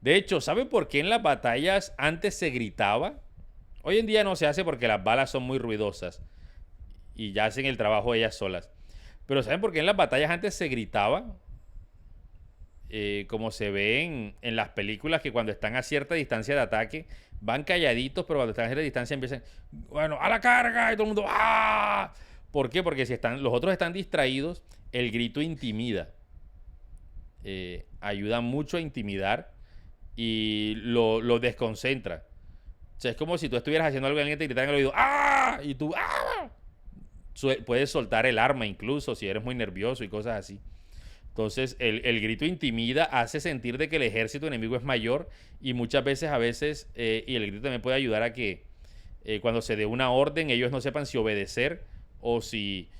De hecho, ¿saben por qué en las batallas antes se gritaba? Hoy en día no se hace porque las balas son muy ruidosas y ya hacen el trabajo ellas solas. Pero ¿saben por qué en las batallas antes se gritaba? Como se ve en las películas, que cuando están a cierta distancia de ataque van calladitos, pero cuando están a cierta distancia empiezan, bueno, a la carga, y todo el mundo ¡ah! ¿Por qué? Porque si los otros están distraídos, el grito intimida. Ayuda mucho a intimidar y lo desconcentra. O sea, es como si tú estuvieras haciendo algo y alguien te gritara en el oído ¡ah! Y tú ¡ah! Puedes soltar el arma incluso si eres muy nervioso y cosas así. Entonces el grito intimida, hace sentir de que el ejército enemigo es mayor y muchas veces, y el grito también puede ayudar a que cuando se dé una orden ellos no sepan si obedecer o si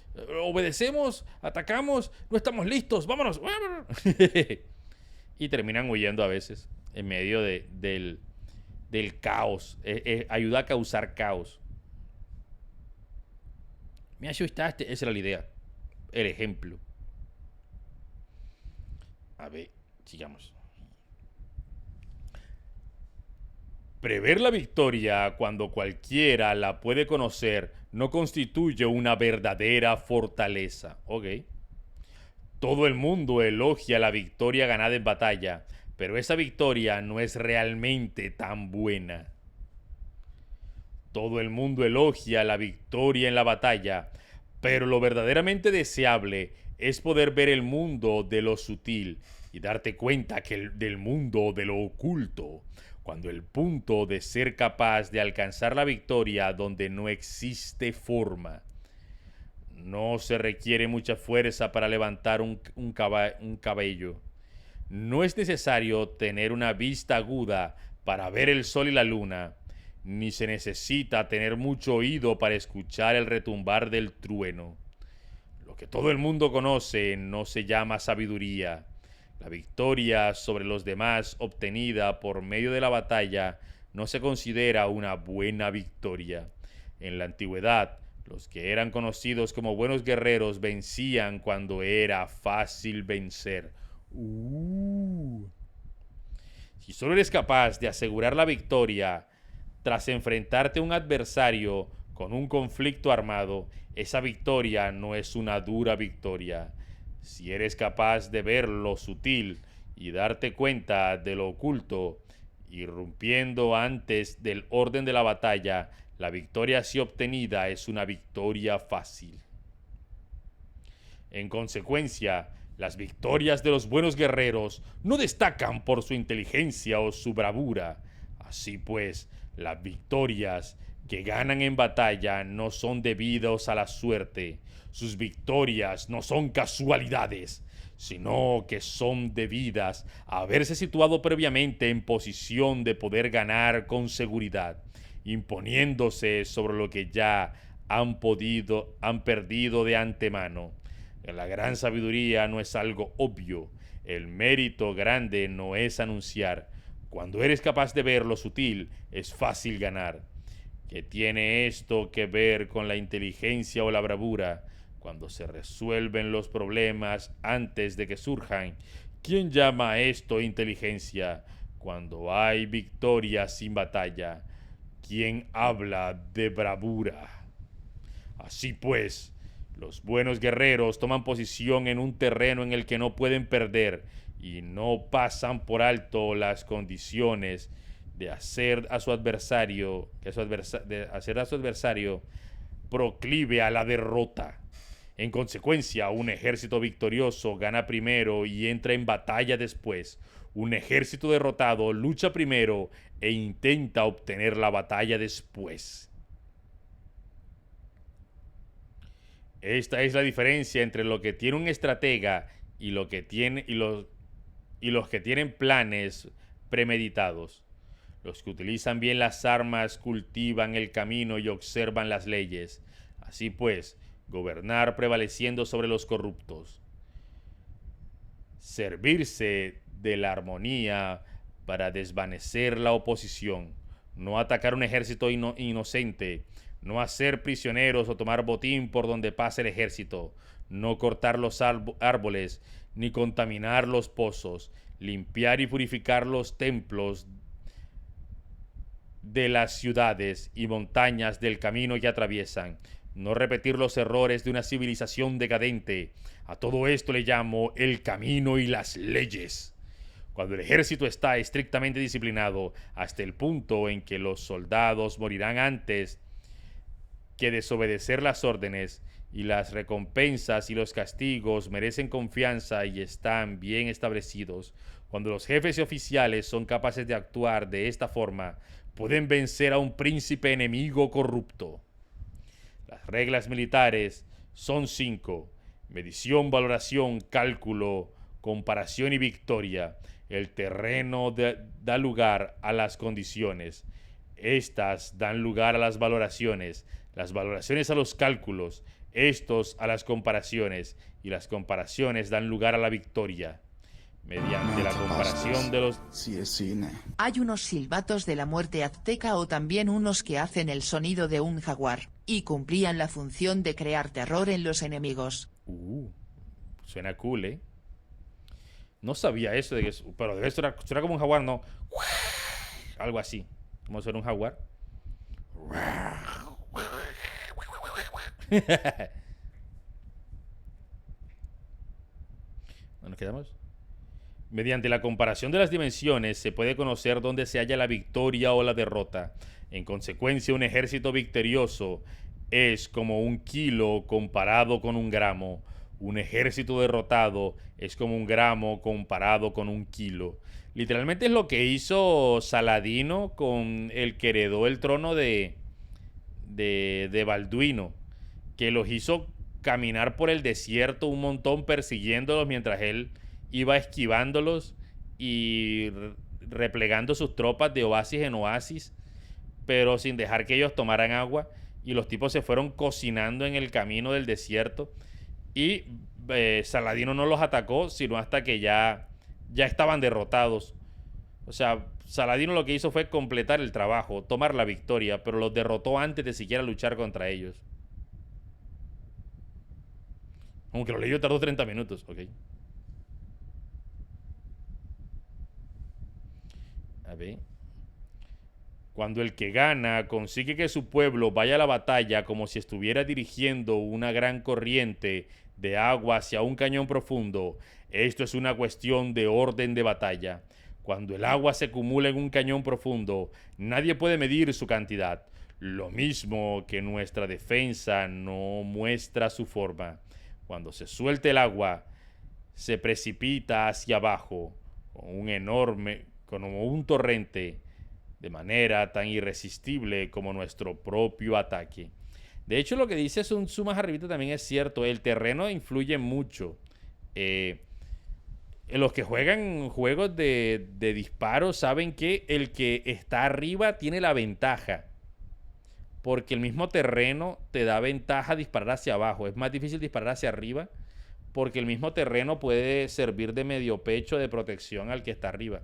obedecemos, atacamos, no estamos listos, vámonos. Y terminan huyendo a veces en medio del caos. Ayuda a causar caos. Me asustaste, esa era la idea, el ejemplo. A ver, sigamos. Prever la victoria cuando cualquiera la puede conocer no constituye una verdadera fortaleza. Ok. Todo el mundo elogia la victoria ganada en batalla, pero esa victoria no es realmente tan buena. Todo el mundo elogia la victoria en la batalla, pero lo verdaderamente deseable es poder ver el mundo de lo sutil y darte cuenta del mundo de lo oculto, cuando el punto de ser capaz de alcanzar la victoria donde no existe forma. No se requiere mucha fuerza para levantar un cabello. No es necesario tener una vista aguda para ver el sol y la luna, ni se necesita tener mucho oído para escuchar el retumbar del trueno. Lo que todo el mundo conoce no se llama sabiduría. La victoria sobre los demás obtenida por medio de la batalla no se considera una buena victoria. En la antigüedad, los que eran conocidos como buenos guerreros vencían cuando era fácil vencer. Si solo eres capaz de asegurar la victoria tras enfrentarte a un adversario con un conflicto armado, esa victoria no es una dura victoria. Si eres capaz de ver lo sutil y darte cuenta de lo oculto, irrumpiendo antes del orden de la batalla, la victoria así obtenida es una victoria fácil. En consecuencia, Las victorias de los buenos guerreros no destacan por su inteligencia o su bravura. Así pues, las victorias que ganan en batalla no son debidas a la suerte. Sus victorias no son casualidades, sino que son debidas a haberse situado previamente en posición de poder ganar con seguridad, imponiéndose sobre lo que ya han perdido de antemano. La gran sabiduría no es algo obvio. El mérito grande no es anunciar. Cuando eres capaz de ver lo sutil, es fácil ganar. ¿Qué tiene esto que ver con la inteligencia o la bravura? Cuando se resuelven los problemas antes de que surjan, ¿quién llama a esto inteligencia? Cuando hay victoria sin batalla, ¿quién habla de bravura? Así pues, los buenos guerreros toman posición en un terreno en el que no pueden perder y no pasan por alto las condiciones de hacer a su adversario proclive a la derrota. En consecuencia, un ejército victorioso gana primero y entra en batalla después. Un ejército derrotado lucha primero e intenta obtener la batalla después. Esta es la diferencia entre lo que tiene un estratega y los que tienen planes premeditados. Los que utilizan bien las armas cultivan el camino y observan las leyes. Así pues, gobernar prevaleciendo sobre los corruptos. Servirse de la armonía para desvanecer la oposición. No atacar un ejército inocente. No hacer prisioneros o tomar botín por donde pase el ejército. No cortar los árboles ni contaminar los pozos. Limpiar y purificar los templos de las ciudades y montañas del camino que atraviesan. No repetir los errores de una civilización decadente. A todo esto le llamo el camino y las leyes. Cuando el ejército está estrictamente disciplinado, hasta el punto en que los soldados morirán antes que desobedecer las órdenes, y las recompensas y los castigos merecen confianza y están bien establecidos. Cuando los jefes y oficiales son capaces de actuar de esta forma, pueden vencer a un príncipe enemigo corrupto. Las reglas militares son 5: medición, valoración, cálculo, comparación y victoria. El terreno da lugar a las condiciones. Estas dan lugar a las valoraciones a los cálculos, estos a las comparaciones, y las comparaciones dan lugar a la victoria. Mediante la comparación de los... Sí, es cine. Hay unos silbatos de la muerte azteca o también unos que hacen el sonido de un jaguar, y cumplían la función de crear terror en los enemigos. Suena cool, ¿eh? No sabía eso, pero debe ser como un jaguar, ¿no? Algo así. ¿Cómo suena un jaguar? ¿Dónde nos quedamos? Mediante la comparación de las dimensiones se puede conocer dónde se halla la victoria o la derrota. En consecuencia, un ejército victorioso es como 1 kilo comparado con 1 gramo. Un ejército derrotado es como 1 gramo comparado con 1 kilo. Literalmente es lo que hizo Saladino con el que heredó el trono de Balduino, que los hizo caminar por el desierto un montón persiguiéndolos mientras él iba esquivándolos y replegando sus tropas de oasis en oasis, pero sin dejar que ellos tomaran agua, y los tipos se fueron cocinando en el camino del desierto, y Saladino no los atacó sino hasta que ya estaban derrotados. O sea, Saladino lo que hizo fue completar el trabajo, tomar la victoria, pero los derrotó antes de siquiera luchar contra ellos. Aunque lo leyó tardó 30 minutos, ok. A ver. Cuando el que gana consigue que su pueblo vaya a la batalla como si estuviera dirigiendo una gran corriente de agua hacia un cañón profundo, esto es una cuestión de orden de batalla. Cuando el agua se acumula en un cañón profundo, nadie puede medir su cantidad. Lo mismo que nuestra defensa no muestra su forma. Cuando se suelte el agua, se precipita hacia abajo como un torrente, de manera tan irresistible como nuestro propio ataque. De hecho, lo que dice Sun Tzu más arribita también es cierto. El terreno influye mucho. Los que juegan juegos de disparos saben que el que está arriba tiene la ventaja. Porque el mismo terreno te da ventaja disparar hacia abajo. Es más difícil disparar hacia arriba porque el mismo terreno puede servir de medio pecho de protección al que está arriba.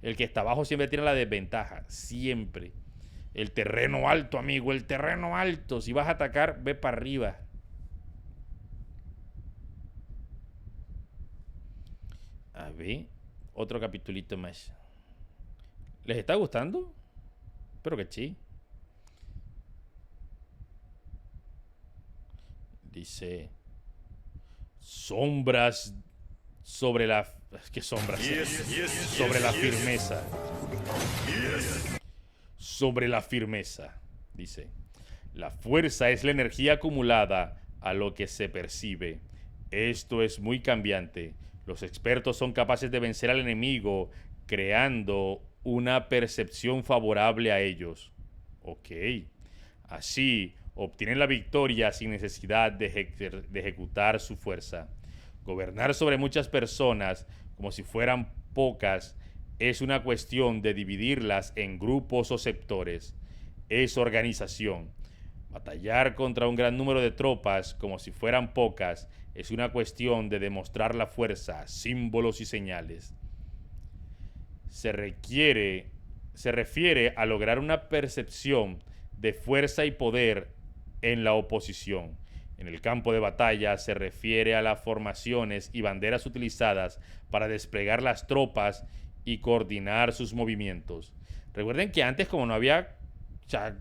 El que está abajo siempre tiene la desventaja. Siempre. El terreno alto, amigo. El terreno alto. Si vas a atacar, ve para arriba. A ver. Otro capitulito más. ¿Les está gustando? Espero que sí. Dice... Sombras sobre la... ¿Qué sombras? Sobre la firmeza. Sobre la firmeza. Dice... La fuerza es la energía acumulada a lo que se percibe. Esto es muy cambiante. Los expertos son capaces de vencer al enemigo creando una percepción favorable a ellos. Ok. Así obtienen la victoria sin necesidad de ejecutar su fuerza. Gobernar sobre muchas personas como si fueran pocas es una cuestión de dividirlas en grupos o sectores. Es organización. Batallar contra un gran número de tropas como si fueran pocas es una cuestión de demostrar la fuerza, símbolos y señales. Se refiere a lograr una percepción de fuerza y poder en la oposición. En el campo de batalla se refiere a las formaciones y banderas utilizadas para desplegar las tropas y coordinar sus movimientos. Recuerden que antes, como no había... O sea,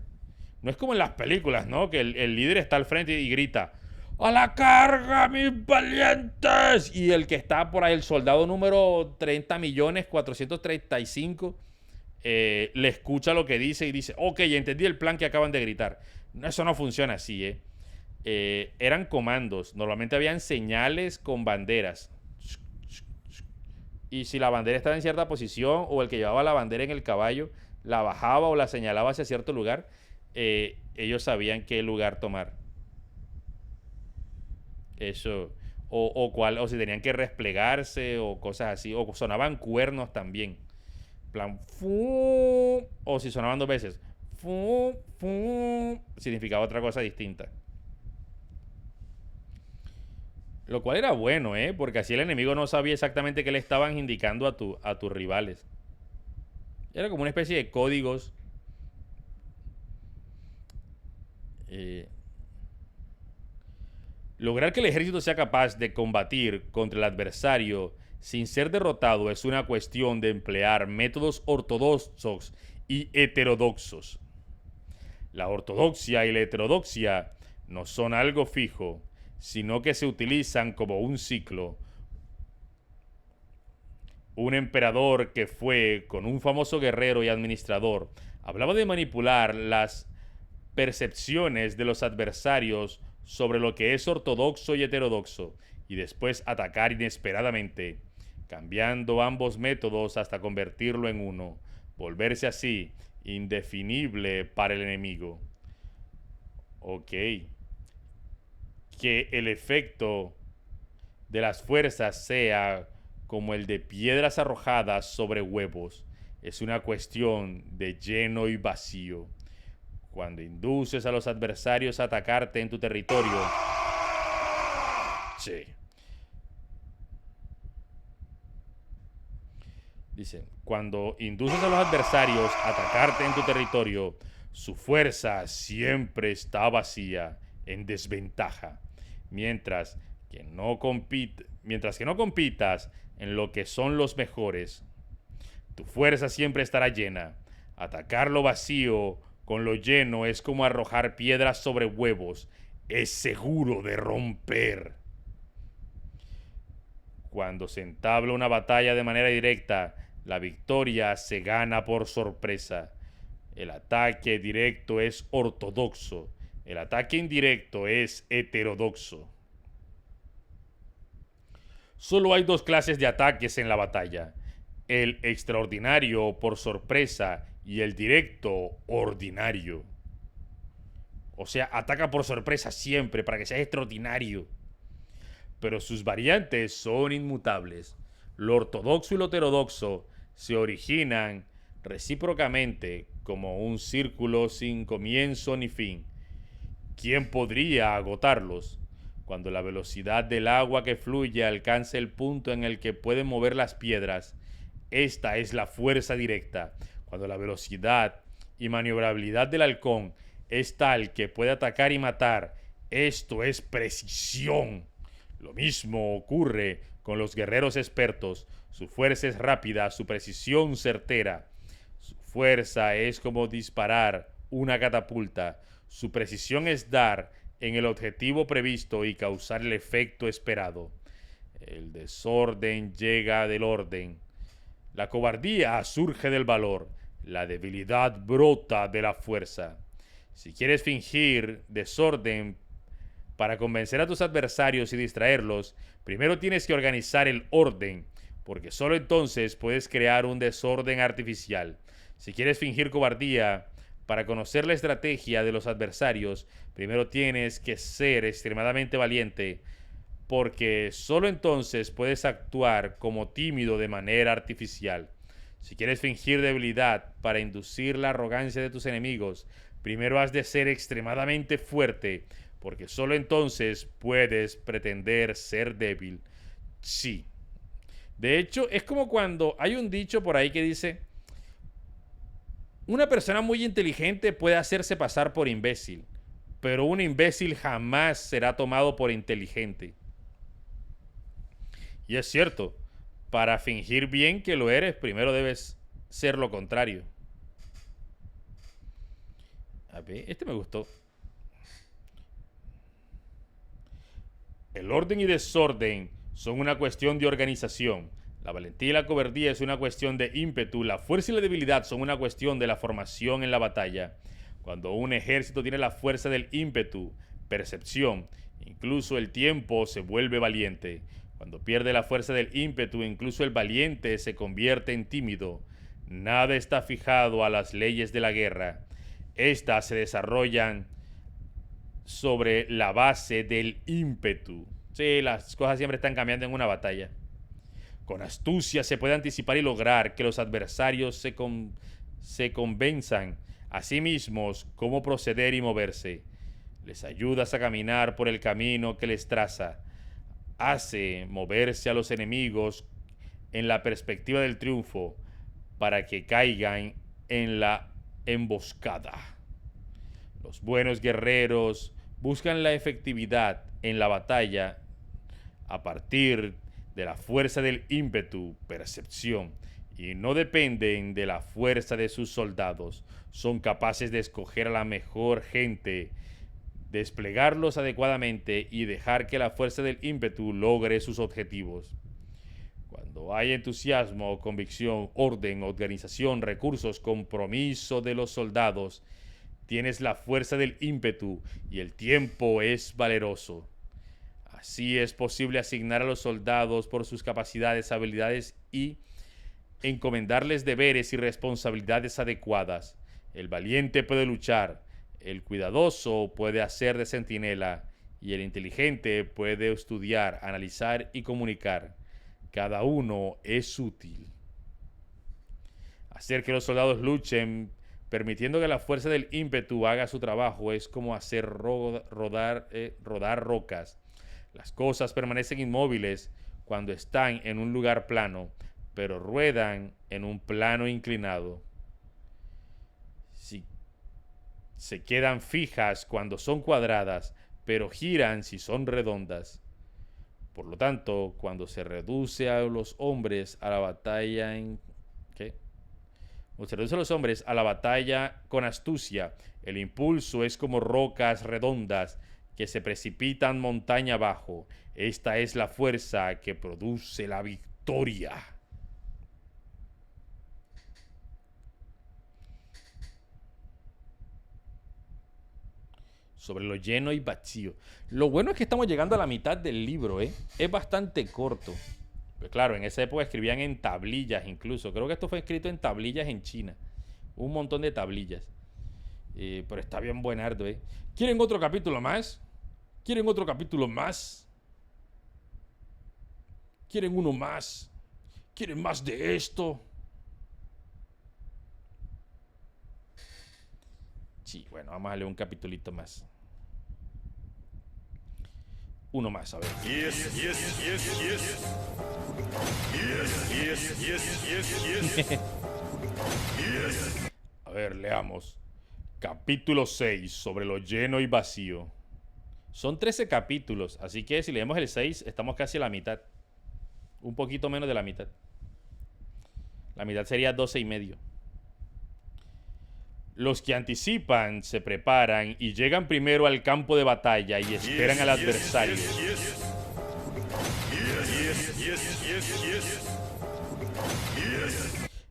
no es como en las películas, ¿no? Que el líder está al frente y grita: ¡a la carga, mis valientes! Y el que está por ahí, el soldado número 30.435.000, le escucha lo que dice y dice: ok, entendí el plan que acaban de gritar. Eso no funciona así, eran comandos. Normalmente habían señales con banderas. Y si la bandera estaba en cierta posición, o el que llevaba la bandera en el caballo la bajaba o la señalaba hacia cierto lugar, ellos sabían qué lugar tomar. Eso. O si tenían que replegarse o cosas así. O sonaban cuernos también. Plan, fu, o si sonaban dos veces, fu, fu, significaba otra cosa distinta. Lo cual era bueno, porque así el enemigo no sabía exactamente qué le estaban indicando a tus rivales. Era como una especie de códigos. Lograr que el ejército sea capaz de combatir contra el adversario sin ser derrotado es una cuestión de emplear métodos ortodoxos y heterodoxos. La ortodoxia y la heterodoxia no son algo fijo, sino que se utilizan como un ciclo. Un emperador que fue con un famoso guerrero y administrador hablaba de manipular las percepciones de los adversarios sobre lo que es ortodoxo y heterodoxo, y después atacar inesperadamente, cambiando ambos métodos hasta convertirlo en uno, volverse así indefinible para el enemigo. Ok. Que el efecto de las fuerzas sea como el de piedras arrojadas sobre huevos. Es una cuestión de lleno y vacío. Cuando induces a los adversarios a atacarte en tu territorio... Sí. Dice, cuando induces a los adversarios a atacarte en tu territorio, su fuerza siempre está vacía, en desventaja. Mientras que no compitas en lo que son los mejores, tu fuerza siempre estará llena. Atacar lo vacío con lo lleno es como arrojar piedras sobre huevos. Es seguro de romper. Cuando se entabla una batalla de manera directa, la victoria se gana por sorpresa. El ataque directo es ortodoxo. El ataque indirecto es heterodoxo. Solo hay dos clases de ataques en la batalla: el extraordinario por sorpresa y el directo ordinario. O sea, ataca por sorpresa siempre para que sea extraordinario. Pero sus variantes son inmutables. Lo ortodoxo y lo heterodoxo se originan recíprocamente como un círculo sin comienzo ni fin. ¿Quién podría agotarlos? Cuando la velocidad del agua que fluye alcance el punto en el que pueden mover las piedras, esta es la fuerza directa. Cuando la velocidad y maniobrabilidad del halcón es tal que puede atacar y matar, esto es precisión. Lo mismo ocurre con los guerreros expertos. Su fuerza es rápida, su precisión certera. Su fuerza es como disparar una catapulta. Su precisión es dar en el objetivo previsto y causar el efecto esperado. El desorden llega del orden. La cobardía surge del valor. La debilidad brota de la fuerza. Si quieres fingir desorden para convencer a tus adversarios y distraerlos, primero tienes que organizar el orden, porque solo entonces puedes crear un desorden artificial. Si quieres fingir cobardía para conocer la estrategia de los adversarios, primero tienes que ser extremadamente valiente, porque solo entonces puedes actuar como tímido de manera artificial. Si quieres fingir debilidad para inducir la arrogancia de tus enemigos, primero has de ser extremadamente fuerte, porque solo entonces puedes pretender ser débil. Sí. De hecho, es como cuando hay un dicho por ahí que dice: una persona muy inteligente puede hacerse pasar por imbécil, pero un imbécil jamás será tomado por inteligente. Y es cierto, para fingir bien que lo eres, primero debes ser lo contrario. A ver, este me gustó. El orden y desorden son una cuestión de organización. La valentía y la cobardía es una cuestión de ímpetu. La fuerza y la debilidad son una cuestión de la formación en la batalla. Cuando un ejército tiene la fuerza del ímpetu, percepción, incluso el tiempo, se vuelve valiente. Cuando pierde la fuerza del ímpetu, incluso el valiente se convierte en tímido. Nada está fijado a las leyes de la guerra. Estas se desarrollan sobre la base del ímpetu. Sí, las cosas siempre están cambiando en una batalla. Con astucia se puede anticipar y lograr que los adversarios se convenzan a sí mismos cómo proceder y moverse. Les ayudas a caminar por el camino que les traza. Hace moverse a los enemigos en la perspectiva del triunfo para que caigan en la emboscada. Los buenos guerreros buscan la efectividad en la batalla a partir de la fuerza del ímpetu, percepción, y no dependen de la fuerza de sus soldados. Son capaces de escoger a la mejor gente, desplegarlos adecuadamente y dejar que la fuerza del ímpetu logre sus objetivos. Cuando hay entusiasmo, convicción, orden, organización, recursos, compromiso de los soldados, tienes la fuerza del ímpetu y el tiempo es valeroso. Así es posible asignar a los soldados por sus capacidades, habilidades y encomendarles deberes y responsabilidades adecuadas. El valiente puede luchar, el cuidadoso puede hacer de centinela y el inteligente puede estudiar, analizar y comunicar. Cada uno es útil. Hacer que los soldados luchen, permitiendo que la fuerza del ímpetu haga su trabajo, es como hacer rodar rocas. Las cosas permanecen inmóviles cuando están en un lugar plano, pero ruedan en un plano inclinado. Si se quedan fijas cuando son cuadradas, pero giran si son redondas. Por lo tanto, cuando se reduce a los hombres a la batalla cuando se reduce a los hombres a la batalla con astucia, el impulso es como rocas redondas que se precipitan montaña abajo. Esta es la fuerza que produce la victoria. sobre lo lleno y vacío. Lo bueno es que estamos llegando a la mitad del libro, ¿eh? Es bastante corto. Pero claro, en esa época escribían en tablillas incluso. Creo que esto fue escrito en tablillas en China. Un montón de tablillas. Pero está bien buenardo, ¿eh? ¿Quieren otro capítulo más? ¿Quieren otro capítulo más? ¿Quieren uno más? ¿Quieren más de esto? Sí, bueno, vamos a leer un capitulito más. Uno más, a ver. Yes, yes, yes, yes. Yes, yes, yes, yes, yes. Yes. A ver, leamos. Capítulo 6, sobre lo lleno y vacío. Son 13 capítulos, así que si leemos el 6, estamos casi a la mitad. Un poquito menos de la mitad. La mitad sería 12 y medio. Los que anticipan, se preparan y llegan primero al campo de batalla y esperan al adversario.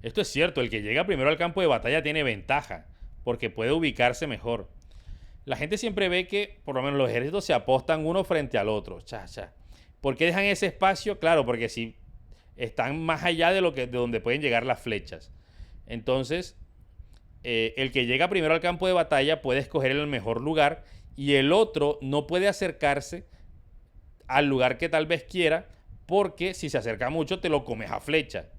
Esto es cierto, el que llega primero al campo de batalla tiene ventaja, porque puede ubicarse mejor. La gente siempre ve que, por lo menos los ejércitos se apostan uno frente al otro. ¿Por qué dejan ese espacio? Claro, porque si están más allá de donde pueden llegar las flechas. Entonces, el que llega primero al campo de batalla puede escoger el mejor lugar y el otro no puede acercarse al lugar que tal vez quiera, porque si se acerca mucho te lo comes a flecha.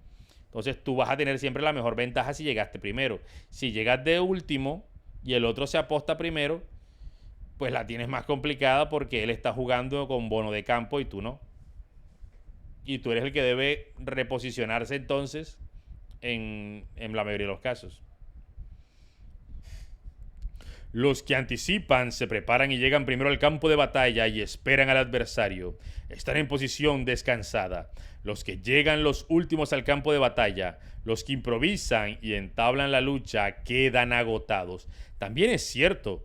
Entonces tú vas a tener siempre la mejor ventaja si llegaste primero. Si llegas de último y el otro se aposta primero, pues la tienes más complicada porque él está jugando con bono de campo y tú no. Y tú eres el que debe reposicionarse entonces en la mayoría de los casos. Los que anticipan, se preparan y llegan primero al campo de batalla y esperan al adversario. Están en posición descansada. Los que llegan los últimos al campo de batalla, los que improvisan y entablan la lucha, quedan agotados. También es cierto,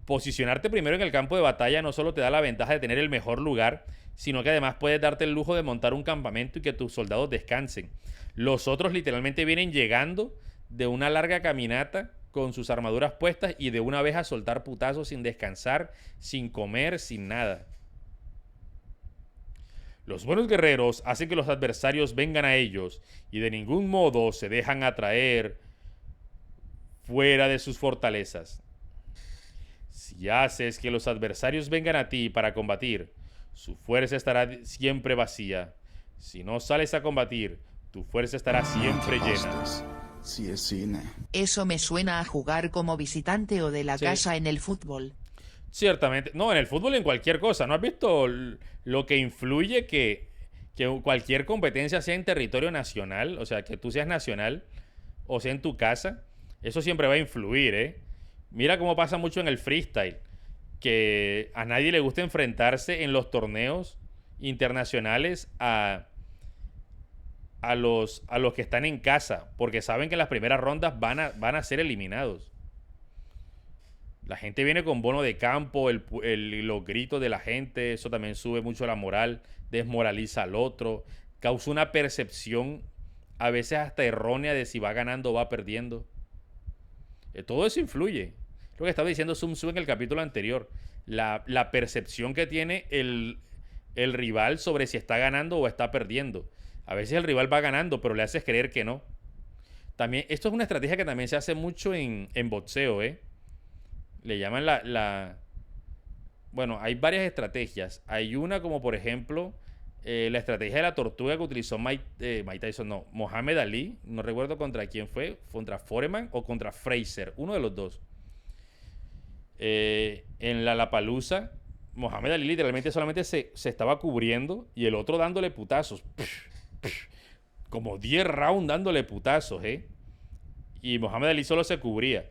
posicionarte primero en el campo de batalla no solo te da la ventaja de tener el mejor lugar, sino que además puedes darte el lujo de montar un campamento y que tus soldados descansen. Los otros literalmente vienen llegando de una larga caminata con sus armaduras puestas y de una vez a soltar putazos sin descansar, sin comer, sin nada. Los buenos guerreros hacen que los adversarios vengan a ellos y de ningún modo se dejan atraer fuera de sus fortalezas. Si haces que los adversarios vengan a ti para combatir, su fuerza estará siempre vacía. Si no sales a combatir, tu fuerza estará siempre llena. Sí, es cine. Eso me suena a jugar como visitante o de la casa en el fútbol. Ciertamente. No, en el fútbol, en cualquier cosa. ¿No has visto lo que influye que cualquier competencia sea en territorio nacional? O sea, que tú seas nacional o sea en tu casa. Eso siempre va a influir, ¿eh? Mira cómo pasa mucho en el freestyle. Que a nadie le gusta enfrentarse en los torneos internacionales a los que están en casa, porque saben que en las primeras rondas van a ser eliminados. La gente viene con bono de campo, los gritos de la gente, eso también sube mucho la moral, desmoraliza al otro, causa una percepción a veces hasta errónea de si va ganando o va perdiendo. Todo eso influye. Lo que estaba diciendo Sun Tzu en el capítulo anterior, la percepción que tiene el rival sobre si está ganando o está perdiendo. A veces el rival va ganando, pero le haces creer que no. También, esto es una estrategia que también se hace mucho en boxeo, ¿eh? Le llaman Bueno, hay varias estrategias. Hay una como, por ejemplo, la estrategia de la tortuga que utilizó Mike Tyson, no, Mohamed Ali. No recuerdo contra quién fue. Contra Foreman o contra Fraser. Uno de los dos. En la Lapalooza, Mohamed Ali literalmente solamente se estaba cubriendo y el otro dándole putazos. Como 10 rounds dándole putazos, y Mohamed Ali solo se cubría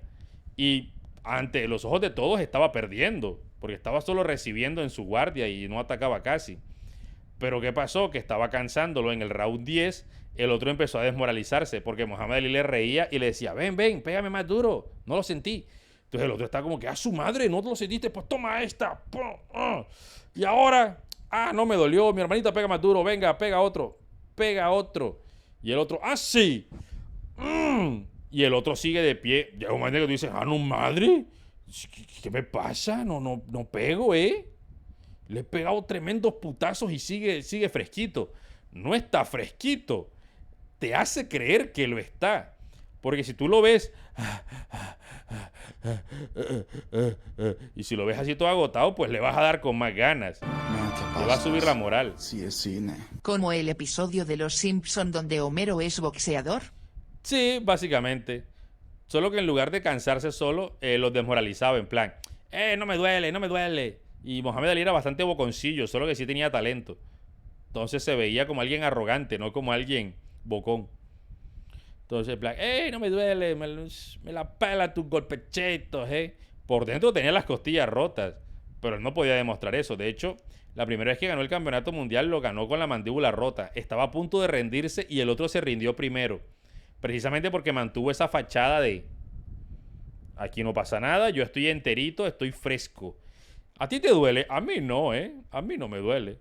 y ante los ojos de todos estaba perdiendo porque estaba solo recibiendo en su guardia y no atacaba casi. Pero ¿qué pasó? Que estaba cansándolo en el round 10. El otro empezó a desmoralizarse porque Mohamed Ali le reía y le decía, ven, pégame más duro, no lo sentí. Entonces el otro está como que, a su madre, no te lo sentiste, pues toma esta. Y ahora, no me dolió, mi hermanita pega más duro, venga, pega otro. Y el otro, sí. Y el otro sigue de pie. Llega un momento que tú dices, no, madre, ¿Qué me pasa? No pego, ¿eh? Le he pegado tremendos putazos y sigue fresquito. No está fresquito. Te hace creer que lo está. Porque si tú lo ves... Y si lo ves así todo agotado, pues le vas a dar con más ganas. Le va a subir la moral. Si es cine. Como el episodio de Los Simpson donde Homero es boxeador. Sí, básicamente. Solo que en lugar de cansarse solo, los desmoralizaba en plan, no me duele, no me duele. Y Mohamed Ali era bastante boconcillo, solo que sí tenía talento. Entonces se veía como alguien arrogante, no como alguien bocón. Entonces, en plan, no me duele, me la pela tus golpechetos, Por dentro tenía las costillas rotas, pero él no podía demostrar eso. De hecho, la primera vez que ganó el campeonato mundial lo ganó con la mandíbula rota. Estaba a punto de rendirse y el otro se rindió primero. Precisamente porque mantuvo esa fachada de aquí no pasa nada, yo estoy enterito, estoy fresco. ¿A ti te duele? A mí no, A mí no me duele.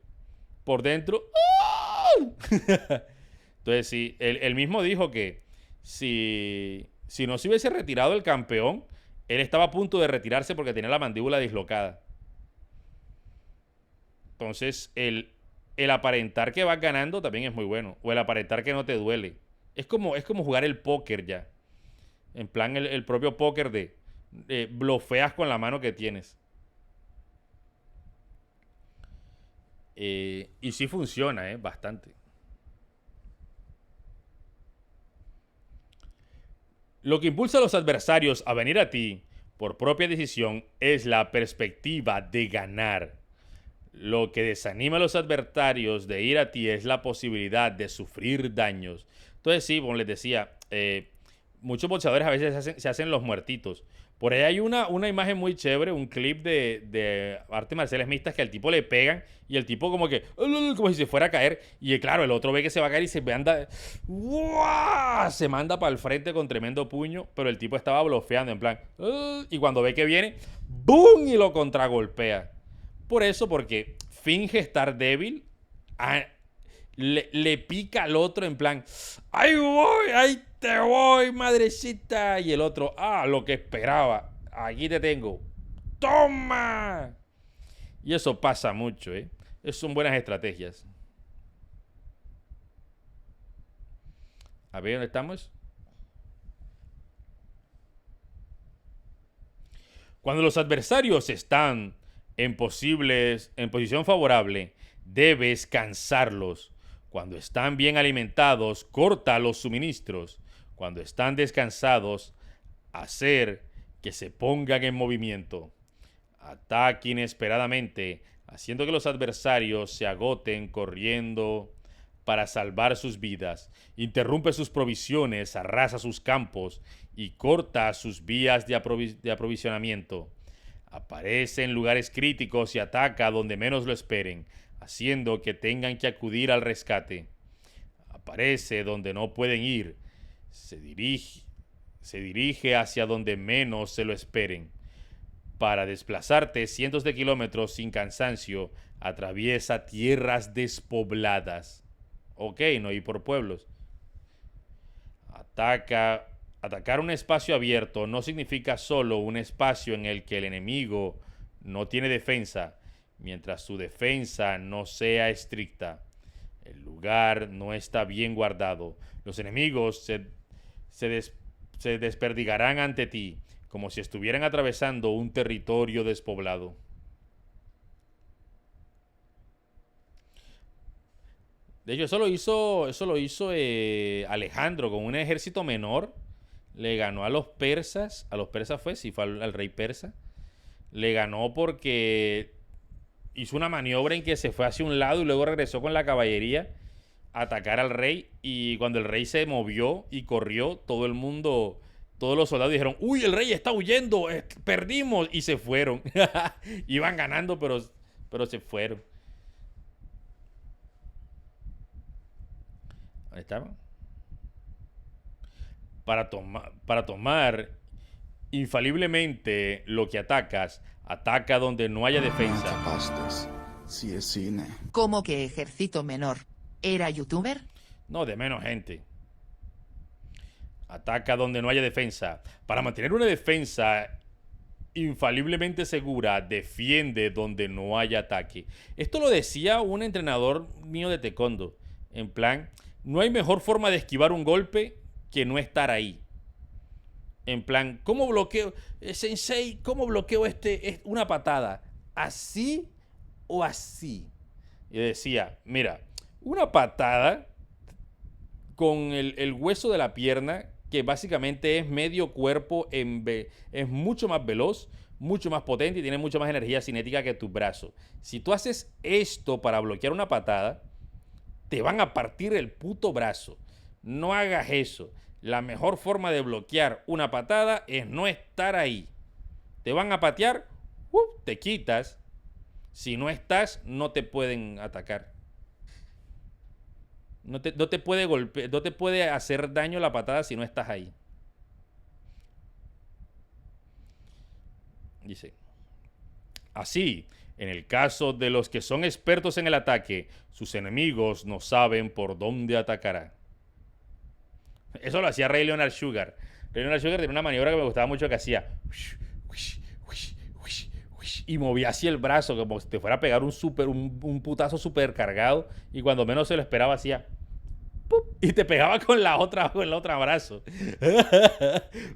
Por dentro... Entonces sí, él mismo dijo que si no se hubiese retirado el campeón, él estaba a punto de retirarse porque tenía la mandíbula dislocada. Entonces, el aparentar que vas ganando también es muy bueno. O el aparentar que no te duele. Es como jugar el póker ya. En plan, el propio póker de blofeas con la mano que tienes. Y sí funciona, bastante. Lo que impulsa a los adversarios a venir a ti por propia decisión es la perspectiva de ganar. Lo que desanima a los adversarios de ir a ti es la posibilidad de sufrir daños. Entonces sí, como les decía, muchos boxeadores a veces se hacen los muertitos. Por ahí hay una imagen muy chévere, un clip de artes marciales mixtas que al tipo le pegan y el tipo como si se fuera a caer. Y claro, el otro ve que se va a caer y se manda para el frente con tremendo puño, pero el tipo estaba blofeando en plan. Y cuando ve que viene, ¡boom! Y lo contragolpea. Por eso, porque finge estar débil, le pica al otro en plan, ¡ahí voy! ¡Ahí te voy, madrecita! Y el otro, lo que esperaba, aquí te tengo, ¡toma! Y eso pasa mucho, Esas son buenas estrategias. A ver, ¿dónde estamos? Cuando los adversarios están en posición favorable, debes cansarlos. Cuando están bien alimentados, corta los suministros. Cuando están descansados, hacer que se pongan en movimiento. Ataque inesperadamente, haciendo que los adversarios se agoten corriendo para salvar sus vidas. Interrumpe sus provisiones, arrasa sus campos y corta sus vías de aprovisionamiento. Aparece en lugares críticos y ataca donde menos lo esperen, haciendo que tengan que acudir al rescate. Aparece donde no pueden ir. Se dirige hacia donde menos se lo esperen. Para desplazarte cientos de kilómetros sin cansancio, atraviesa tierras despobladas. Ok, no ir por pueblos. Atacar un espacio abierto no significa solo un espacio en el que el enemigo no tiene defensa, mientras su defensa no sea estricta. El lugar no está bien guardado. Los enemigos se desperdigarán ante ti, como si estuvieran atravesando un territorio despoblado. De hecho, eso lo hizo Alejandro con un ejército menor. Le ganó a los persas. A los persas fue al rey persa. Le ganó porque hizo una maniobra en que se fue hacia un lado y luego regresó con la caballería a atacar al rey. Y cuando el rey se movió y corrió, todos los soldados dijeron, ¡uy, el rey está huyendo! ¡Perdimos! Y se fueron. Iban ganando, pero se fueron. Ahí estaba. Para tomar infaliblemente lo que atacas, ataca donde no haya defensa. Si es cine. ¿Cómo que ejército menor? ¿Era youtuber? No, de menos gente. Ataca donde no haya defensa. Para mantener una defensa infaliblemente segura defiende donde no hay ataque. Esto lo decía un entrenador mío de taekwondo. En plan, no hay mejor forma de esquivar un golpe que no estar ahí. En plan, ¿cómo bloqueo? Sensei, ¿cómo bloqueo una patada? ¿Así o así? Y decía, mira, una patada con el hueso de la pierna, que básicamente es medio cuerpo, es mucho más veloz, mucho más potente y tiene mucha más energía cinética que tu brazo. Si tú haces esto para bloquear una patada, te van a partir el puto brazo. No hagas eso. La mejor forma de bloquear una patada es no estar ahí. Te van a patear, te quitas. Si no estás, no te pueden atacar. No te puede golpear, no te puede hacer daño la patada si no estás ahí. Dice, así, en el caso de los que son expertos en el ataque, sus enemigos no saben por dónde atacarán. Eso lo hacía Ray Leonard Sugar. Ray Leonard Sugar tenía una maniobra que me gustaba mucho que hacía y movía así el brazo como si te fuera a pegar un putazo super cargado, y cuando menos se lo esperaba hacía ¡pup! Y te pegaba con el otro brazo.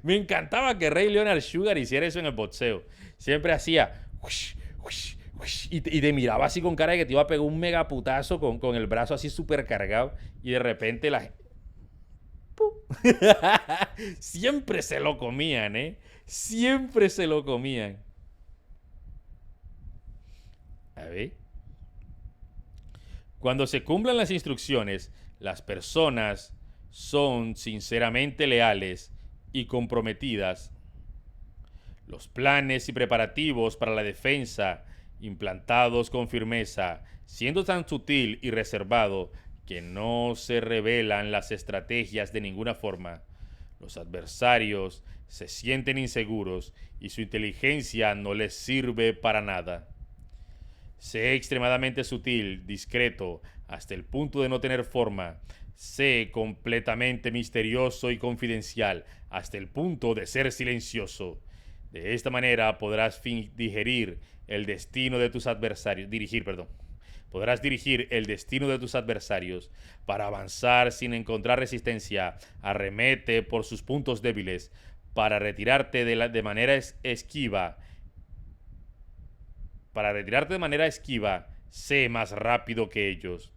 Me encantaba que Ray Leonard Sugar hiciera eso en el boxeo. Siempre hacía y te miraba así con cara de que te iba a pegar un mega putazo con el brazo así súper cargado, y de repente siempre se lo comían, siempre se lo comían. A ver. Cuando se cumplan las instrucciones, las personas son sinceramente leales y comprometidas. Los planes y preparativos para la defensa, implantados con firmeza, siendo tan sutil y reservado que no se revelan las estrategias de ninguna forma. Los adversarios se sienten inseguros y su inteligencia no les sirve para nada. Sé extremadamente sutil, discreto, hasta el punto de no tener forma. Sé completamente misterioso y confidencial, hasta el punto de ser silencioso. De esta manera podrás dirigir el destino de tus adversarios. Podrás dirigir el destino de tus adversarios. Para avanzar sin encontrar resistencia, arremete por sus puntos débiles. Para retirarte de manera esquiva, sé más rápido que ellos.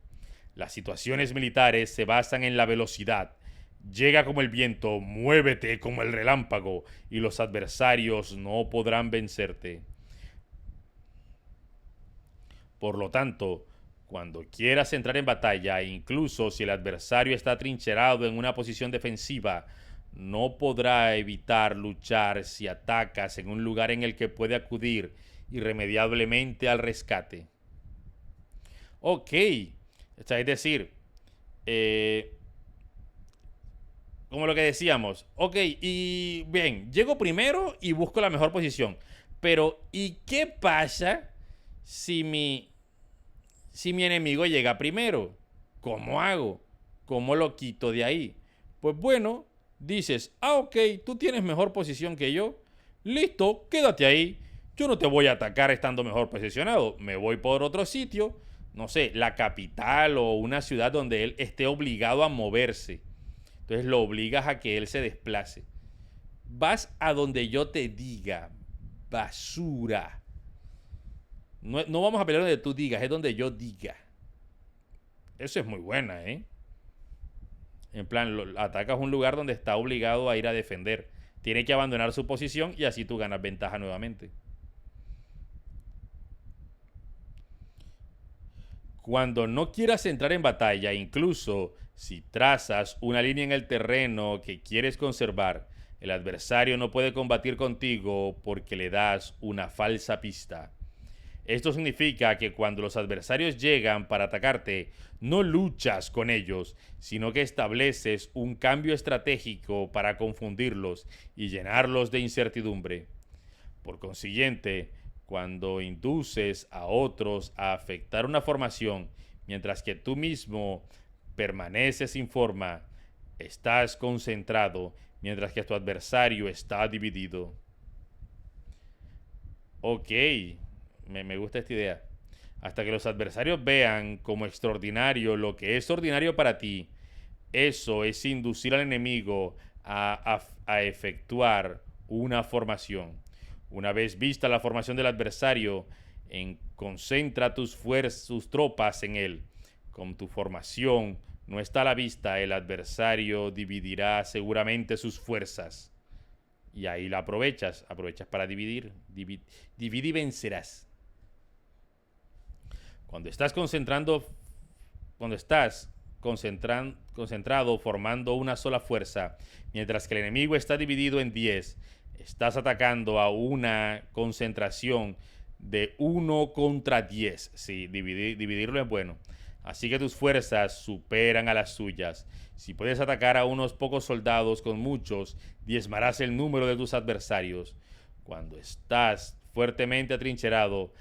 Las situaciones militares se basan en la velocidad. Llega como el viento, muévete como el relámpago, y los adversarios no podrán vencerte. Por lo tanto, cuando quieras entrar en batalla, incluso si el adversario está atrincherado en una posición defensiva, no podrá evitar luchar si atacas en un lugar en el que puede acudir irremediablemente al rescate. Ok, es decir, como lo que decíamos, ok, y bien, llego primero y busco la mejor posición, pero ¿y qué pasa si mi enemigo llega primero? ¿Cómo hago? ¿Cómo lo quito de ahí? Pues bueno, dices, ok, tú tienes mejor posición que yo, listo, quédate ahí. Yo no te voy a atacar estando mejor posicionado. Me voy por otro sitio, no sé, la capital o una ciudad donde él esté obligado a moverse. Entonces lo obligas a que él se desplace. Vas a donde yo te diga, basura. No vamos a pelear donde tú digas, es donde yo diga. Eso es muy buena, En plan, atacas un lugar donde está obligado a ir a defender. Tiene que abandonar su posición y así tú ganas ventaja nuevamente. Cuando no quieras entrar en batalla, incluso si trazas una línea en el terreno que quieres conservar, el adversario no puede combatir contigo porque le das una falsa pista. Esto significa que cuando los adversarios llegan para atacarte, no luchas con ellos, sino que estableces un cambio estratégico para confundirlos y llenarlos de incertidumbre. Por consiguiente, cuando induces a otros a afectar una formación, mientras que tú mismo permaneces sin forma, estás concentrado, mientras que tu adversario está dividido. Ok, me gusta esta idea. Hasta que los adversarios vean como extraordinario lo que es ordinario para ti, eso es inducir al enemigo a efectuar una formación. Una vez vista la formación del adversario, concentra tus tropas en él. Con tu formación no está a la vista, el adversario dividirá seguramente sus fuerzas. Y ahí la aprovechas para dividir. Divide y vencerás. Cuando estás concentrado formando una sola fuerza, mientras que el enemigo está dividido en 10, estás atacando a una concentración de 1 contra 10. Sí, dividirlo es bueno. Así que tus fuerzas superan a las suyas. Si puedes atacar a unos pocos soldados con muchos, diezmarás el número de tus adversarios. Cuando estás fuertemente atrincherado,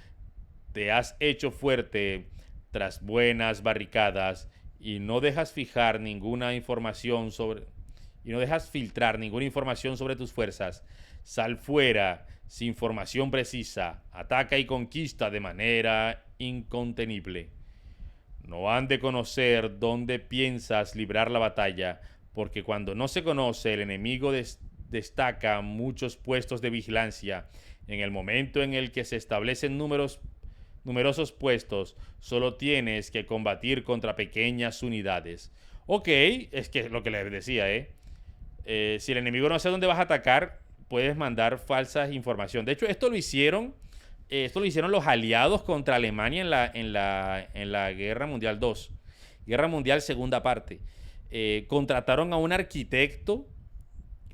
te has hecho fuerte tras buenas barricadas y no dejas filtrar ninguna información sobre tus fuerzas. Sal fuera sin información precisa, ataca y conquista de manera incontenible. No han de conocer dónde piensas librar la batalla, porque cuando no se conoce, el enemigo destaca muchos puestos de vigilancia. En el momento en el que se establecen numerosos puestos, solo tienes que combatir contra pequeñas unidades. Ok, es que es lo que les decía, si el enemigo no sabe dónde vas a atacar, puedes mandar falsas información. De hecho, esto lo hicieron los aliados contra Alemania en la Guerra Mundial II. Guerra Mundial segunda parte. Contrataron a un arquitecto,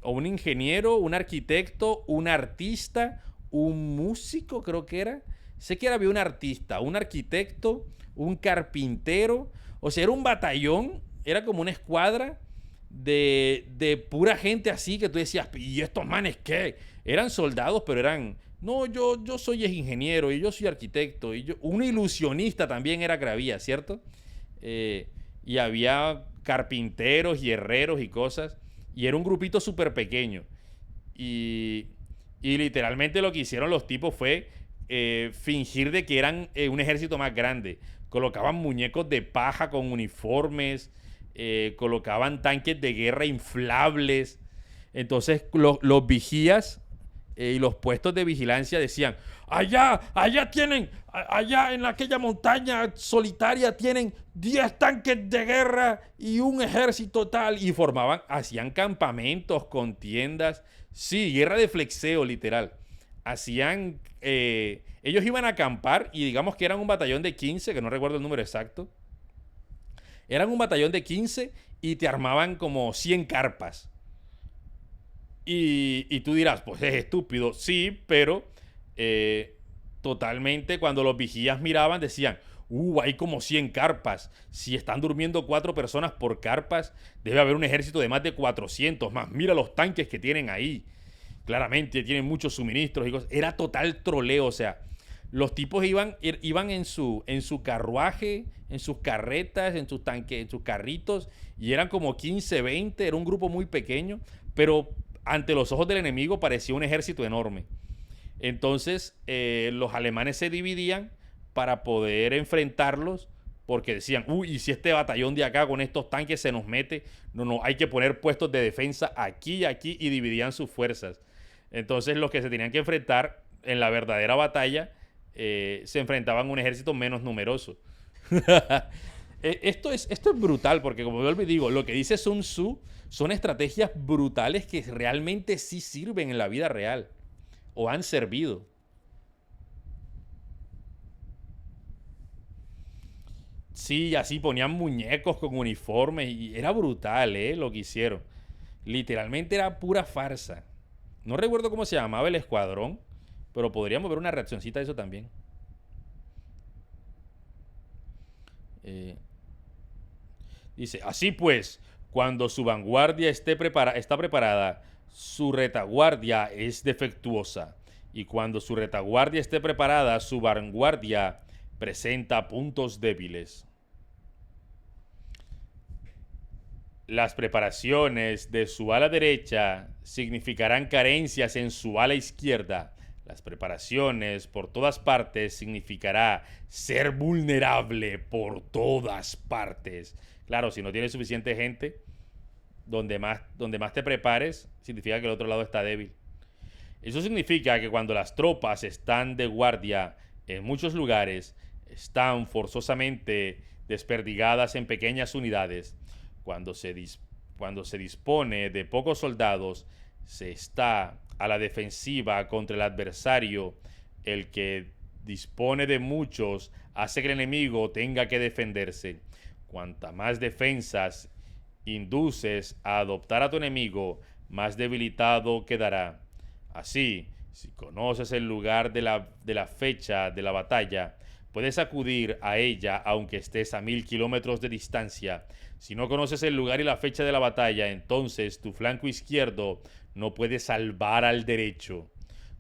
o un ingeniero, un arquitecto, un artista, un músico, creo que era. Sé que había un artista, un arquitecto, un carpintero. O sea, era un batallón, era como una escuadra de pura gente así que tú decías, ¿y estos manes qué? Eran soldados, pero eran... No, yo soy ingeniero y yo soy arquitecto. Un ilusionista también era que había, ¿cierto? Y había carpinteros y herreros y cosas. Y era un grupito súper pequeño. Y literalmente lo que hicieron los tipos fue fingir de que eran un ejército más grande. Colocaban muñecos de paja con uniformes. Colocaban tanques de guerra inflables. Entonces los vigías y los puestos de vigilancia decían, allá en aquella montaña solitaria tienen 10 tanques de guerra y un ejército tal, y hacían campamentos con tiendas, sí, guerra de flexeo literal. Ellos iban a acampar y digamos que eran un batallón de 15, que no recuerdo el número exacto, eran un batallón de 15 y te armaban como 100 carpas. Y tú dirás, pues es estúpido. Sí, pero totalmente cuando los vigías miraban decían, hay como 100 carpas. Si están durmiendo 4 personas por carpas, debe haber un ejército de más de 400 más. Mira los tanques que tienen ahí. Claramente tienen muchos suministros y cosas. Era total troleo, o sea, los tipos iban en su carruaje, en sus carretas, en sus tanques, en sus carritos, y eran como 15, 20, era un grupo muy pequeño, pero ante los ojos del enemigo parecía un ejército enorme. Entonces los alemanes se dividían para poder enfrentarlos, porque decían, y si este batallón de acá con estos tanques se nos mete, no, hay que poner puestos de defensa aquí, y dividían sus fuerzas. Entonces los que se tenían que enfrentar en la verdadera batalla se enfrentaban a un ejército menos numeroso. Esto es brutal, porque como yo digo, lo que dice Sun Tzu son estrategias brutales que realmente sí sirven en la vida real, o han servido. Sí, así ponían muñecos con uniformes y era brutal, lo que hicieron. Literalmente era pura farsa. No recuerdo cómo se llamaba el escuadrón, pero podríamos ver una reaccioncita de eso también. Dice, así pues, cuando su vanguardia está preparada, su retaguardia es defectuosa. Y cuando su retaguardia esté preparada, su vanguardia presenta puntos débiles. Las preparaciones de su ala derecha significarán carencias en su ala izquierda. Las preparaciones por todas partes significará ser vulnerable por todas partes. Claro, si no tienes suficiente gente, donde más te prepares, significa que el otro lado está débil. Eso significa que cuando las tropas están de guardia en muchos lugares, están forzosamente desperdigadas en pequeñas unidades. Cuando se dispone de pocos soldados, se está a la defensiva contra el adversario. El que dispone de muchos hace que el enemigo tenga que defenderse. Cuanta más defensas induces a adoptar a tu enemigo, más debilitado quedará. Así, si conoces el lugar de la fecha de la batalla, puedes acudir a ella aunque estés a 1000 kilómetros de distancia. Si no conoces el lugar y la fecha de la batalla, entonces tu flanco izquierdo no puede salvar al derecho.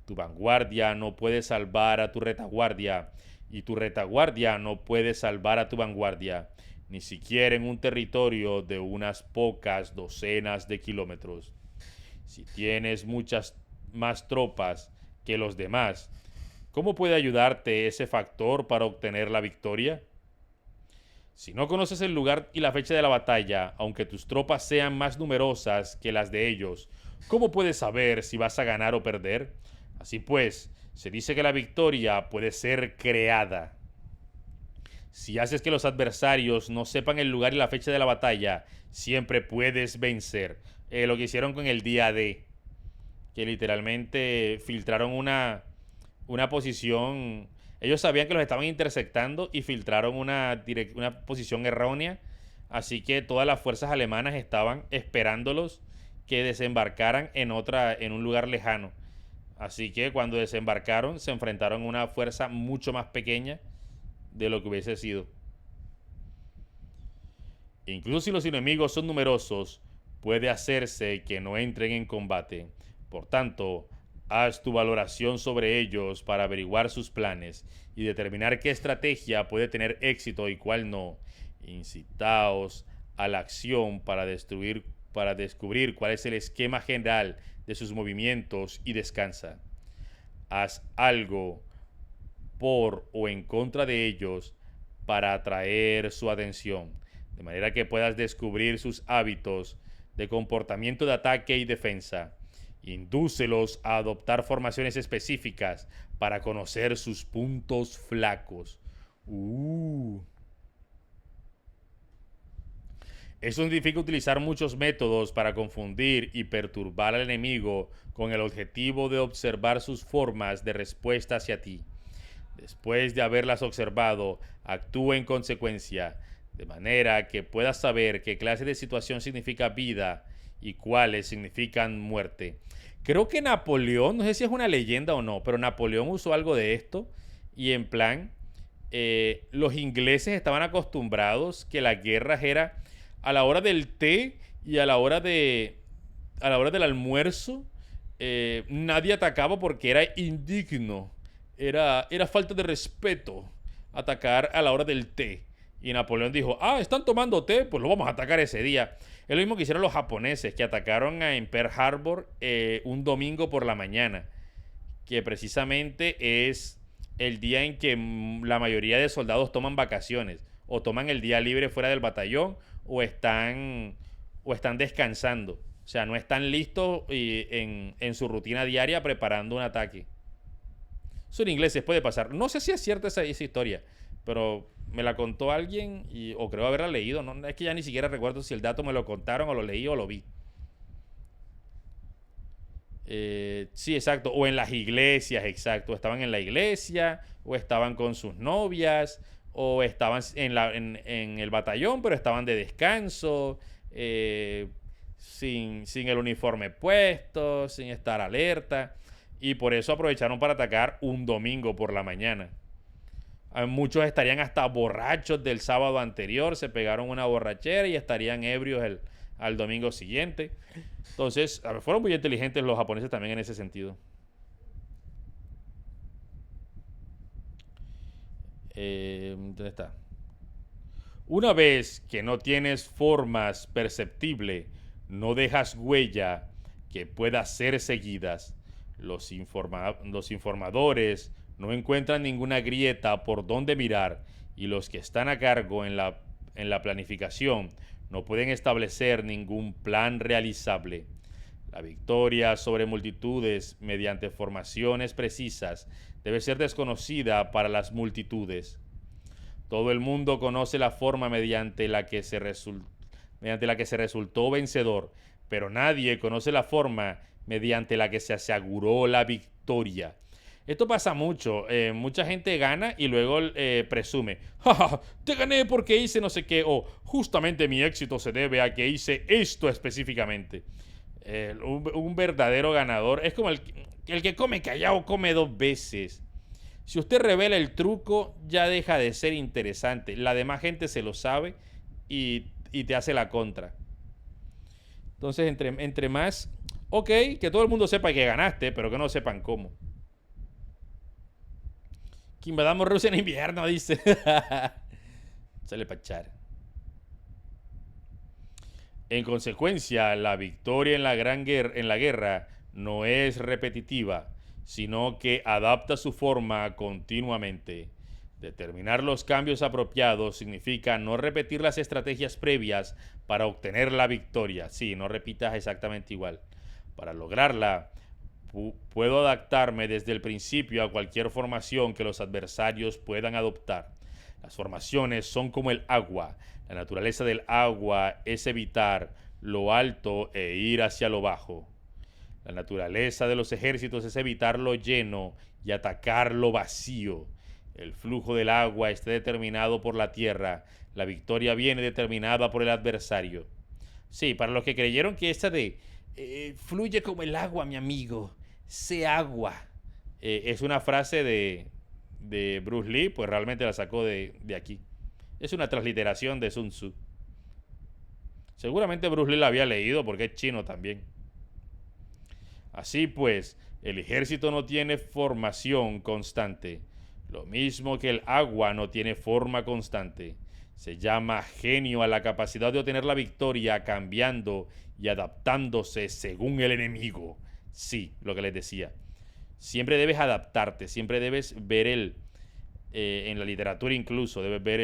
Tu vanguardia no puede salvar a tu retaguardia, y tu retaguardia no puede salvar a tu vanguardia, ni siquiera en un territorio de unas pocas docenas de kilómetros. Si tienes muchas más tropas que los demás, ¿cómo puede ayudarte ese factor para obtener la victoria? Si no conoces el lugar y la fecha de la batalla, aunque tus tropas sean más numerosas que las de ellos, ¿cómo puedes saber si vas a ganar o perder? Así pues, se dice que la victoria puede ser creada. Si haces que los adversarios no sepan el lugar y la fecha de la batalla, siempre puedes vencer. Lo que hicieron con el día D, que literalmente filtraron una posición. Ellos sabían que los estaban interceptando y filtraron una posición errónea. Así que todas las fuerzas alemanas estaban esperándolos que desembarcaran en un lugar lejano. Así que cuando desembarcaron se enfrentaron a una fuerza mucho más pequeña de lo que hubiese sido. Incluso si los enemigos son numerosos, puede hacerse que no entren en combate. Por tanto, haz tu valoración sobre ellos para averiguar sus planes y determinar qué estrategia puede tener éxito y cuál no. Incitaos a la acción para descubrir cuál es el esquema general de sus movimientos y descansa. Haz algo por o en contra de ellos para atraer su atención, de manera que puedas descubrir sus hábitos de comportamiento de ataque y defensa. Indúcelos a adoptar formaciones específicas para conocer sus puntos flacos. Eso significa utilizar muchos métodos para confundir y perturbar al enemigo con el objetivo de observar sus formas de respuesta hacia ti. Después de haberlas observado, actúa en consecuencia, de manera que puedas saber qué clase de situación significa vida y cuáles significan muerte. Creo que Napoleón, no sé si es una leyenda o no, pero Napoleón usó algo de esto y en plan, los ingleses estaban acostumbrados que las guerras era a la hora del té y a la hora del almuerzo. Nadie atacaba porque era indigno. Era falta de respeto atacar a la hora del té. Y Napoleón dijo, están tomando té, pues lo vamos a atacar ese día. Es lo mismo que hicieron los japoneses, que atacaron en Pearl Harbor un domingo por la mañana, que precisamente es el día en que la mayoría de soldados toman vacaciones, o toman el día libre fuera del batallón, o están descansando. O sea, no están listos en su rutina diaria preparando un ataque. Son ingleses, puede pasar. No sé si es cierta esa historia, pero me la contó alguien o creo haberla leído. No, es que ya ni siquiera recuerdo si el dato me lo contaron o lo leí o lo vi. Sí, exacto. O en las iglesias, exacto. Estaban en la iglesia o estaban con sus novias o estaban en el batallón, pero estaban de descanso, sin el uniforme puesto, sin estar alerta. Y por eso aprovecharon para atacar un domingo por la mañana. Muchos estarían hasta borrachos del sábado anterior, se pegaron una borrachera y estarían ebrios al domingo siguiente. Entonces, fueron muy inteligentes los japoneses también en ese sentido. ¿Dónde está? Una vez que no tienes formas perceptibles, no dejas huella que pueda ser seguidas. Los informadores no encuentran ninguna grieta por donde mirar y los que están a cargo en la planificación no pueden establecer ningún plan realizable. La victoria sobre multitudes mediante formaciones precisas debe ser desconocida para las multitudes. Todo el mundo conoce la forma mediante la que se resultó vencedor, pero nadie conoce la forma mediante la que se aseguró la victoria. Esto pasa mucho. Mucha gente gana y luego presume: ¡ja, ja! Te gané porque hice no sé qué, o justamente mi éxito se debe a que hice esto específicamente. Un verdadero ganador es como el que come callado come dos veces. Si usted revela el truco, ya deja de ser interesante. La demás gente se lo sabe y te hace la contra. Entonces, entre más, ok, que todo el mundo sepa que ganaste, pero que no sepan cómo. Que invadamos Rusia en invierno, dice. Sale pachar. En consecuencia, la victoria en la guerra no es repetitiva, sino que adapta su forma continuamente. Determinar los cambios apropiados significa no repetir las estrategias previas para obtener la victoria. Sí, no repitas exactamente igual. Para lograrla, puedo adaptarme desde el principio a cualquier formación que los adversarios puedan adoptar. Las formaciones son como el agua. La naturaleza del agua es evitar lo alto e ir hacia lo bajo. La naturaleza de los ejércitos es evitar lo lleno y atacar lo vacío. El flujo del agua está determinado por la tierra. La victoria viene determinada por el adversario. Sí, para los que creyeron que esta de fluye como el agua, mi amigo, sé agua, es una frase de Bruce Lee, pues realmente la sacó de aquí. Es una transliteración de Sun Tzu. Seguramente Bruce Lee la había leído porque es chino también. Así pues, el ejército no tiene formación constante. Lo mismo que el agua no tiene forma constante. Se llama genio a la capacidad de obtener la victoria cambiando y adaptándose según el enemigo. Sí, lo que les decía. Siempre debes adaptarte, siempre debes ver en la literatura incluso, debes ver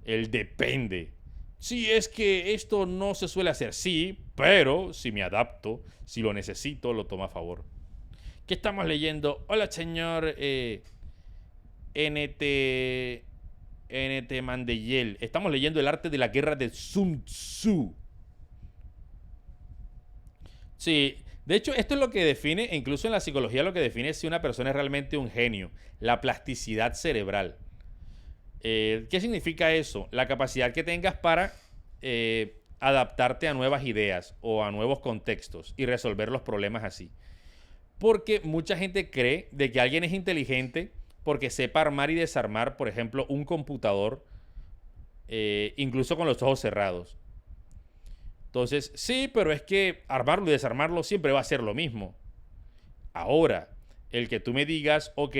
el depende. Sí, es que esto no se suele hacer, sí, pero si me adapto, si lo necesito, lo tomo a favor. ¿Qué estamos leyendo? Hola, señor NT Mandeyel. Estamos leyendo El arte de la guerra de Sun Tzu. Sí, de hecho, esto es lo que define, e incluso en la psicología lo que define si una persona es realmente un genio, la plasticidad cerebral. ¿Qué significa eso? La capacidad que tengas para adaptarte a nuevas ideas o a nuevos contextos y resolver los problemas así. Porque mucha gente cree de que alguien es inteligente porque sepa armar y desarmar, por ejemplo, un computador, incluso con los ojos cerrados. Entonces, sí, pero es que armarlo y desarmarlo siempre va a ser lo mismo. Ahora, el que tú me digas, ok,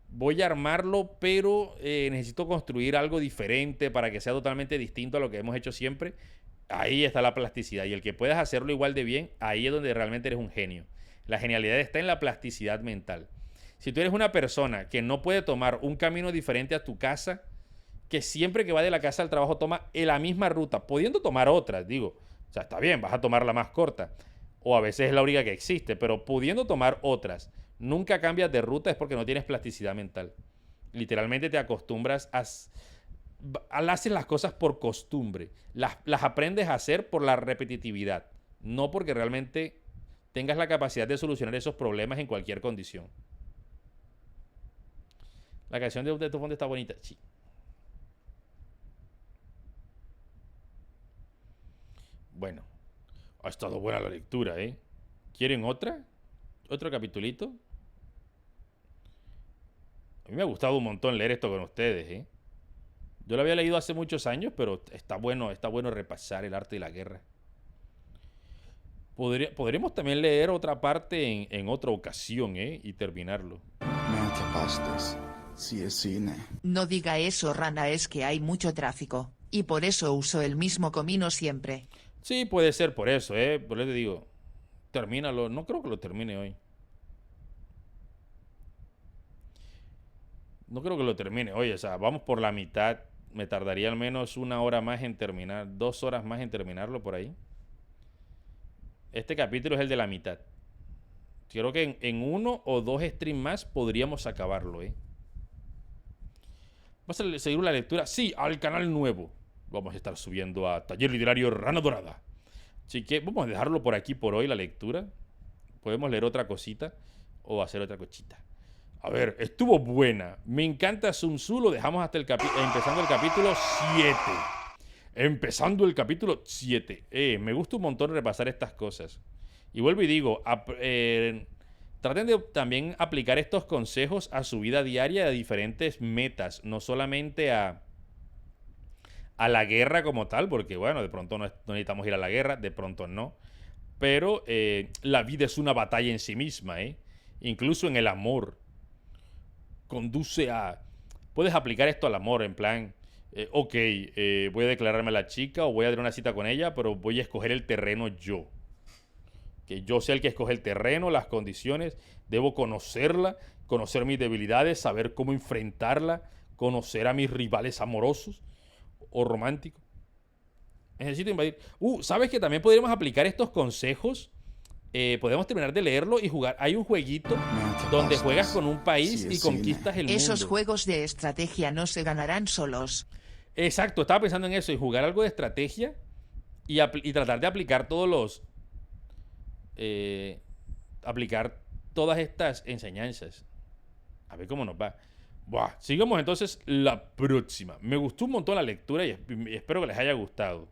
voy a armarlo, pero necesito construir algo diferente para que sea totalmente distinto a lo que hemos hecho siempre, ahí está la plasticidad. Y el que puedas hacerlo igual de bien, ahí es donde realmente eres un genio. La genialidad está en la plasticidad mental. Si tú eres una persona que no puede tomar un camino diferente a tu casa, que siempre que va de la casa al trabajo toma la misma ruta, pudiendo tomar otras, digo, o sea, está bien, vas a tomar la más corta, o a veces es la única que existe, pero pudiendo tomar otras, nunca cambias de ruta, es porque no tienes plasticidad mental. Literalmente te acostumbras haces las cosas por costumbre, las aprendes a hacer por la repetitividad, no porque realmente tengas la capacidad de solucionar esos problemas en cualquier condición. La canción de tu fondo está bonita. Sí. Bueno, ha estado buena la lectura, ¿eh? ¿Quieren otra? ¿Otro capitulito? A mí me ha gustado un montón leer esto con ustedes, ¿eh? Yo lo había leído hace muchos años, pero está bueno repasar el arte de la guerra. Podremos también leer otra parte en otra ocasión, ¿eh? Y terminarlo. Me atrapaste. Sí es cine. No diga eso, Rana, es que hay mucho tráfico, y por eso uso el mismo comino siempre. Sí, puede ser por eso, ¿eh? Por eso te digo, termínalo. No creo que lo termine hoy. No creo que lo termine. Oye, o sea, vamos por la mitad. Me tardaría al menos 1 hora más en terminar, 2 horas más en terminarlo por ahí. Este capítulo es el de la mitad. Creo que en 1 o 2 streams más podríamos acabarlo, ¿eh? ¿Vas a seguir la lectura? Sí, al canal nuevo. Vamos a estar subiendo a Taller Literario Rana Dorada. Así que vamos a dejarlo por aquí por hoy la lectura. Podemos leer otra cosita o hacer otra cochita. A ver, estuvo buena. Me encanta Sun Tzu. Lo dejamos hasta empezando el capítulo 7. Empezando el capítulo 7. Me gusta un montón repasar estas cosas. Y vuelvo y digo, traten de también aplicar estos consejos a su vida diaria de diferentes metas. No solamente a la guerra como tal, porque bueno, de pronto no necesitamos ir a la guerra, de pronto no. Pero la vida es una batalla en sí misma, ¿eh? Incluso en el amor. Conduce a... Puedes aplicar esto al amor, en plan, ok, voy a declararme a la chica o voy a tener una cita con ella, pero voy a escoger el terreno yo. Que yo sea el que escoge el terreno, las condiciones, debo conocerla, conocer mis debilidades, saber cómo enfrentarla, conocer a mis rivales amorosos o románticos. Necesito invadir. ¿Sabes que también podríamos aplicar estos consejos? Podemos terminar de leerlo y jugar. Hay un jueguito donde juegas con un país y conquistas el mundo. Esos juegos de estrategia no se ganarán solos. Exacto, estaba pensando en eso, y jugar algo de estrategia y tratar de aplicar todos los... aplicar todas estas enseñanzas. A ver cómo nos va. Buah, sigamos entonces la próxima. Me gustó un montón la lectura y espero que les haya gustado.